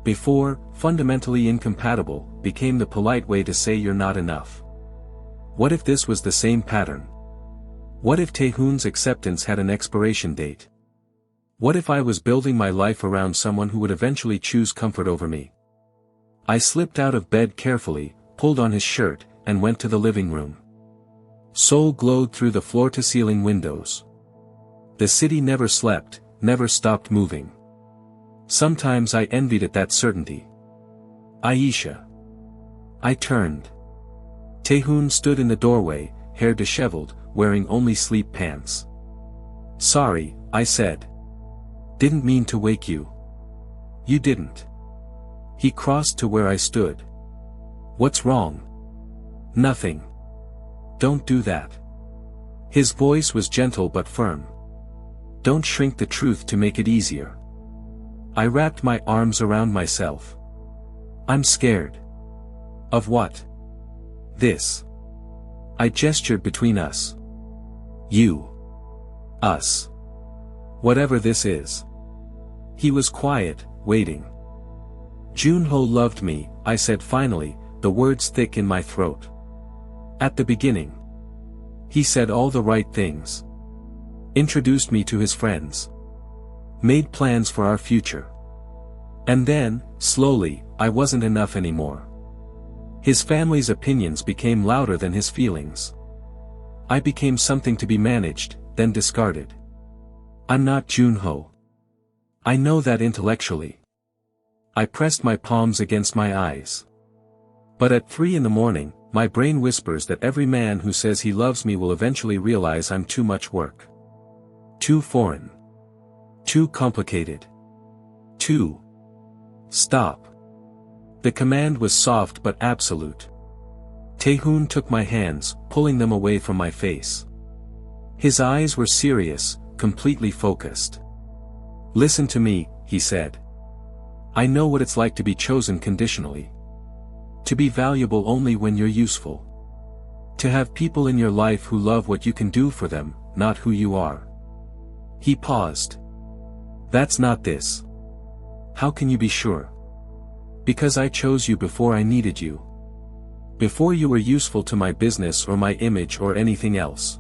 Before, fundamentally incompatible, became the polite way to say you're not enough. What if this was the same pattern? What if Tae-hoon's acceptance had an expiration date? What if I was building my life around someone who would eventually choose comfort over me? I slipped out of bed carefully, pulled on his shirt, and went to the living room. Seoul glowed through the floor-to-ceiling windows. The city never slept, never stopped moving. Sometimes I envied it that certainty. Aisha. I turned. Tae-hoon stood in the doorway, hair disheveled, wearing only sleep pants. Sorry, I said. Didn't mean to wake you. You didn't. He crossed to where I stood. What's wrong? Nothing. Don't do that. His voice was gentle but firm. Don't shrink the truth to make it easier. I wrapped my arms around myself. I'm scared. Of what? This. I gestured between us. You. Us. Whatever this is. He was quiet, waiting. Junho loved me, I said finally, the words thick in my throat. At the beginning. He said all the right things. Introduced me to his friends. Made plans for our future. And then, slowly, I wasn't enough anymore. His family's opinions became louder than his feelings. I became something to be managed, then discarded. I'm not Junho. I know that intellectually. I pressed my palms against my eyes. But at 3 in the morning, my brain whispers that every man who says he loves me will eventually realize I'm too much work. Too foreign. Too complicated. Too. Stop. The command was soft but absolute. Tae-hoon took my hands, pulling them away from my face. His eyes were serious, completely focused. Listen to me, he said. I know what it's like to be chosen conditionally. To be valuable only when you're useful. To have people in your life who love what you can do for them, not who you are. He paused. That's not this. How can you be sure? Because I chose you before I needed you. Before you were useful to my business or my image or anything else.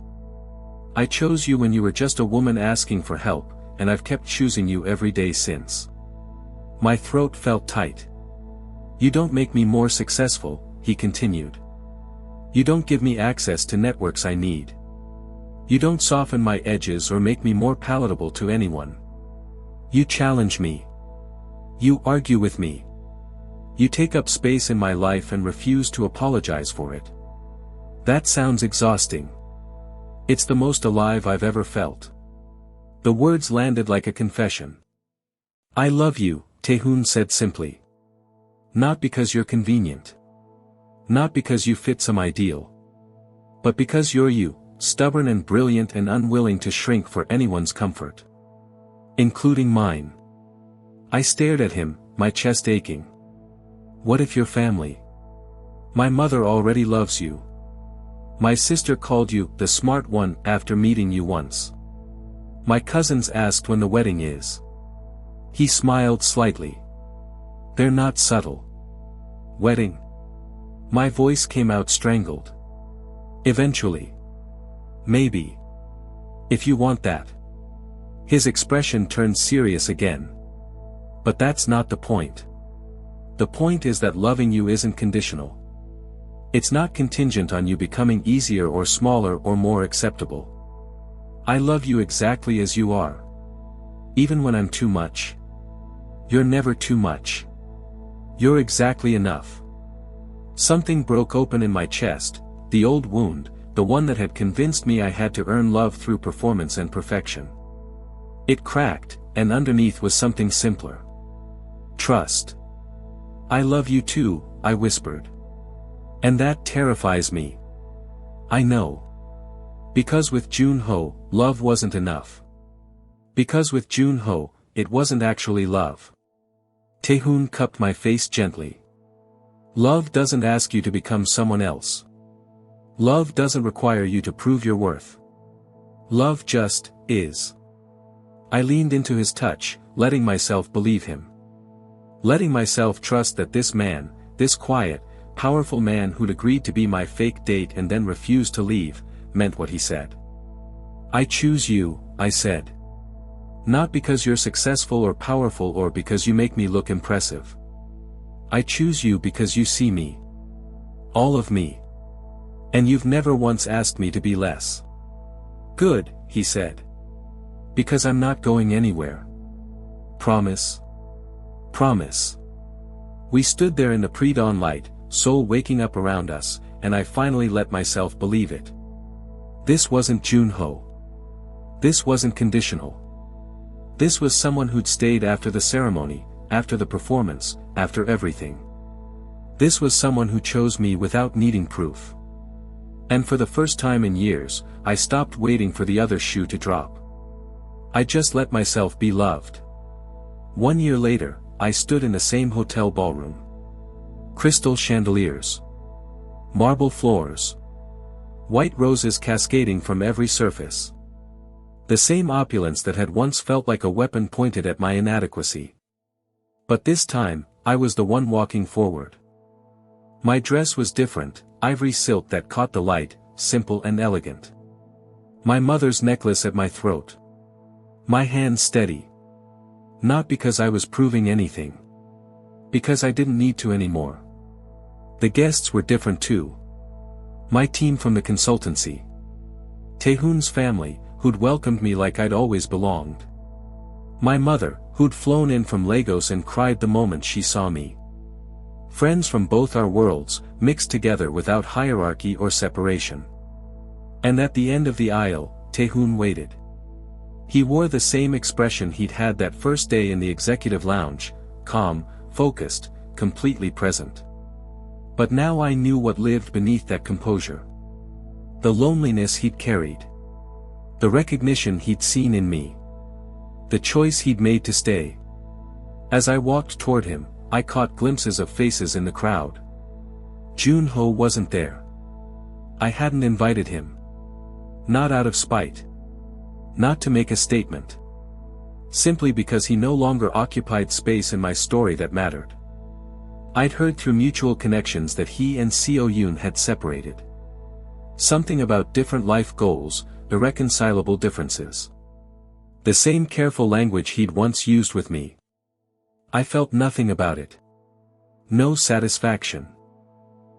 I chose you when you were just a woman asking for help, and I've kept choosing you every day since. My throat felt tight. You don't make me more successful, he continued. You don't give me access to networks I need. You don't soften my edges or make me more palatable to anyone. You challenge me. You argue with me. You take up space in my life and refuse to apologize for it. That sounds exhausting. It's the most alive I've ever felt. The words landed like a confession. I love you, Tae-hoon said simply. Not because you're convenient. Not because you fit some ideal. But because you're you, stubborn and brilliant and unwilling to shrink for anyone's comfort. Including mine. I stared at him, my chest aching. What if your family? My mother already loves you. My sister called you the smart one after meeting you once. My cousins asked when the wedding is. He smiled slightly. They're not subtle. Wedding. My voice came out strangled. Eventually. Maybe. If you want that. His expression turned serious again. But that's not the point. The point is that loving you isn't conditional. It's not contingent on you becoming easier or smaller or more acceptable. I love you exactly as you are. Even when I'm too much. You're never too much. You're exactly enough. Something broke open in my chest, the old wound, the one that had convinced me I had to earn love through performance and perfection. It cracked, and underneath was something simpler. Trust. I love you too, I whispered. And that terrifies me. I know. Because with Jun-ho, love wasn't enough. Because with Jun-ho, it wasn't actually love. Tae-hoon cupped my face gently. Love doesn't ask you to become someone else. Love doesn't require you to prove your worth. Love just is. I leaned into his touch, letting myself believe him. Letting myself trust that this man, this quiet, powerful man who'd agreed to be my fake date and then refused to leave, meant what he said. I choose you, I said. Not because you're successful or powerful or because you make me look impressive. I choose you because you see me. All of me. And you've never once asked me to be less. Good, he said. Because I'm not going anywhere. Promise? Promise. We stood there in the pre-dawn light, Seoul waking up around us, and I finally let myself believe it. This wasn't Jun-ho. This wasn't conditional. This was someone who'd stayed after the ceremony, after the performance, after everything. This was someone who chose me without needing proof. And for the first time in years, I stopped waiting for the other shoe to drop. I just let myself be loved. 1 year later, I stood in the same hotel ballroom. Crystal chandeliers. Marble floors. White roses cascading from every surface. The same opulence that had once felt like a weapon pointed at my inadequacy. But this time, I was the one walking forward. My dress was different, ivory silk that caught the light, simple and elegant. My mother's necklace at my throat. My hands steady. Not because I was proving anything. Because I didn't need to anymore. The guests were different too. My team from the consultancy. Tae-hoon's family, who'd welcomed me like I'd always belonged. My mother, who'd flown in from Lagos and cried the moment she saw me. Friends from both our worlds, mixed together without hierarchy or separation. And at the end of the aisle, Tae-hoon waited. He wore the same expression he'd had that first day in the executive lounge, calm, focused, completely present. But now I knew what lived beneath that composure. The loneliness he'd carried. The recognition he'd seen in me. The choice he'd made to stay. As I walked toward him, I caught glimpses of faces in the crowd. Jun-ho wasn't there. I hadn't invited him. Not out of spite. Not to make a statement. Simply because he no longer occupied space in my story that mattered. I'd heard through mutual connections that he and Seo-yoon had separated. Something about different life goals, irreconcilable differences. The same careful language he'd once used with me. I felt nothing about it. No satisfaction.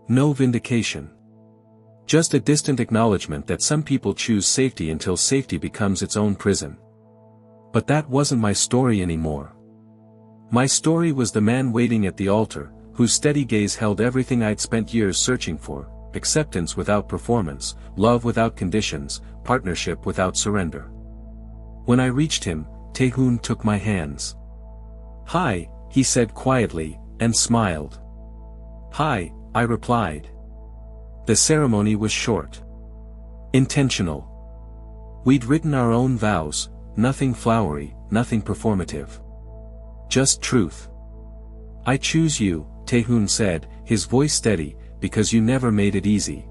No vindication. Just a distant acknowledgement that some people choose safety until safety becomes its own prison. But that wasn't my story anymore. My story was the man waiting at the altar, whose steady gaze held everything I'd spent years searching for: acceptance without performance, love without conditions, partnership without surrender. When I reached him, Tae-hoon took my hands. "Hi," he said quietly, and smiled. "Hi," I replied. The ceremony was short. Intentional. We'd written our own vows, nothing flowery, nothing performative. Just truth. "I choose you," Tae-hoon said, his voice steady, "because you never made it easy.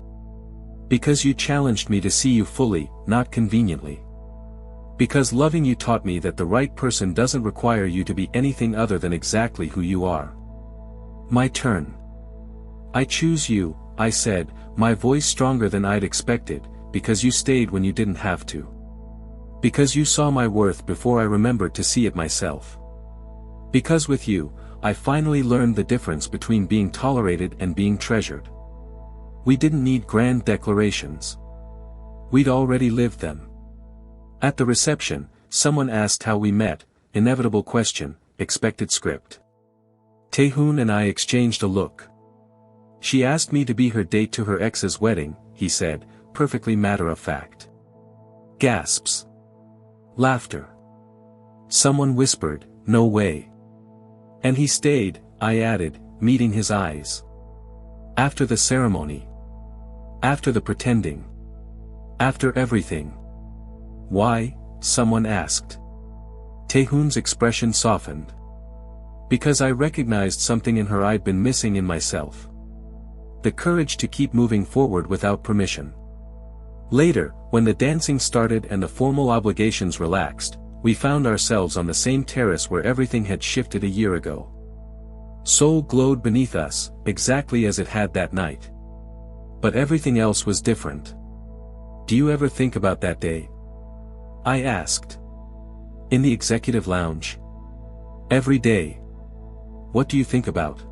Because you challenged me to see you fully, not conveniently. Because loving you taught me that the right person doesn't require you to be anything other than exactly who you are." My turn. "I choose you," I said, my voice stronger than I'd expected, "because you stayed when you didn't have to. Because you saw my worth before I remembered to see it myself. Because with you, I finally learned the difference between being tolerated and being treasured." We didn't need grand declarations. We'd already lived them. At the reception, someone asked how we met, inevitable question, expected script. Tae-hoon and I exchanged a look. "She asked me to be her date to her ex's wedding," he said, perfectly matter-of-fact. Gasps. Laughter. Someone whispered, "No way." "And he stayed," I added, meeting his eyes. "After the ceremony. After the pretending. After everything." "Why?" someone asked. Tae-hoon's expression softened. "Because I recognized something in her I'd been missing in myself. The courage to keep moving forward without permission." Later, when the dancing started and the formal obligations relaxed, we found ourselves on the same terrace where everything had shifted a year ago. Seoul glowed beneath us, exactly as it had that night. But everything else was different. "Do you ever think about that day?" I asked. "In the executive lounge?" "Every day." "What do you think about?"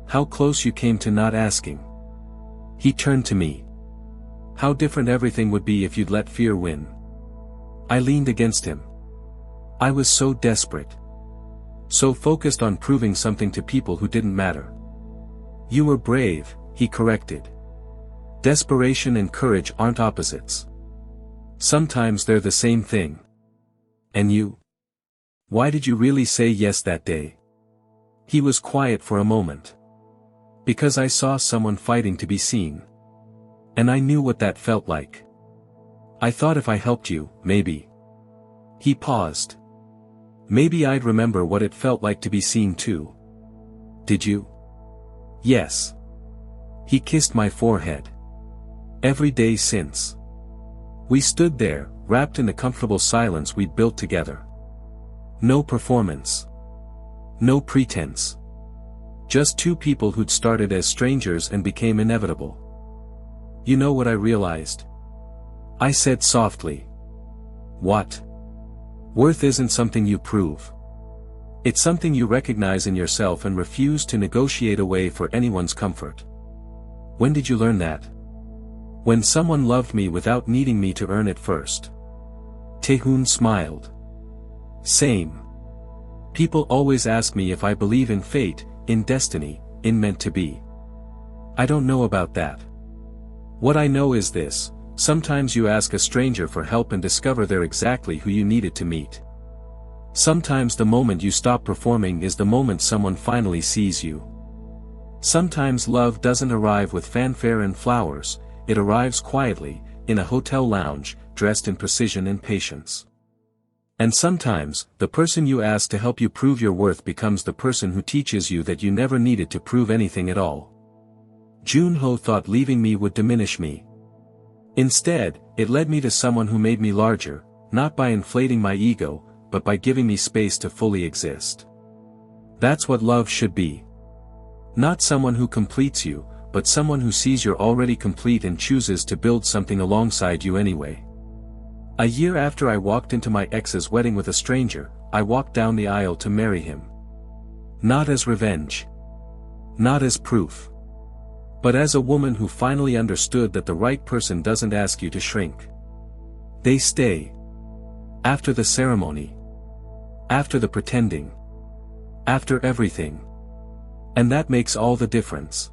"How close you came to not asking." He turned to me. "How different everything would be if you'd let fear win." I leaned against him. I was so desperate. So focused on proving something to people who didn't matter. "You were brave," he corrected. "Desperation and courage aren't opposites. Sometimes they're the same thing." "And you? Why did you really say yes that day?" He was quiet for a moment. "Because I saw someone fighting to be seen. And I knew what that felt like. I thought if I helped you, maybe." He paused. "Maybe I'd remember what it felt like to be seen too." "Did you?" "Yes." He kissed my forehead. "Every day since." We stood there, wrapped in the comfortable silence we'd built together. No performance. No pretense. Just two people who'd started as strangers and became inevitable. "You know what I realized?" I said softly. "What?" "Worth isn't something you prove. It's something you recognize in yourself and refuse to negotiate away for anyone's comfort." "When did you learn that?" "When someone loved me without needing me to earn it first." Tae-hoon smiled. "Same. People always ask me if I believe in fate, in destiny, in meant to be. I don't know about that. What I know is this: sometimes you ask a stranger for help and discover they're exactly who you needed to meet. Sometimes the moment you stop performing is the moment someone finally sees you. Sometimes love doesn't arrive with fanfare and flowers, it arrives quietly, in a hotel lounge, dressed in precision and patience. And sometimes, the person you ask to help you prove your worth becomes the person who teaches you that you never needed to prove anything at all." Junho thought leaving me would diminish me. Instead, it led me to someone who made me larger, not by inflating my ego, but by giving me space to fully exist. That's what love should be. Not someone who completes you, but someone who sees you're already complete and chooses to build something alongside you anyway. A year after I walked into my ex's wedding with a stranger, I walked down the aisle to marry him. Not as revenge. Not as proof. But as a woman who finally understood that the right person doesn't ask you to shrink. They stay. After the ceremony. After the pretending. After everything. And that makes all the difference.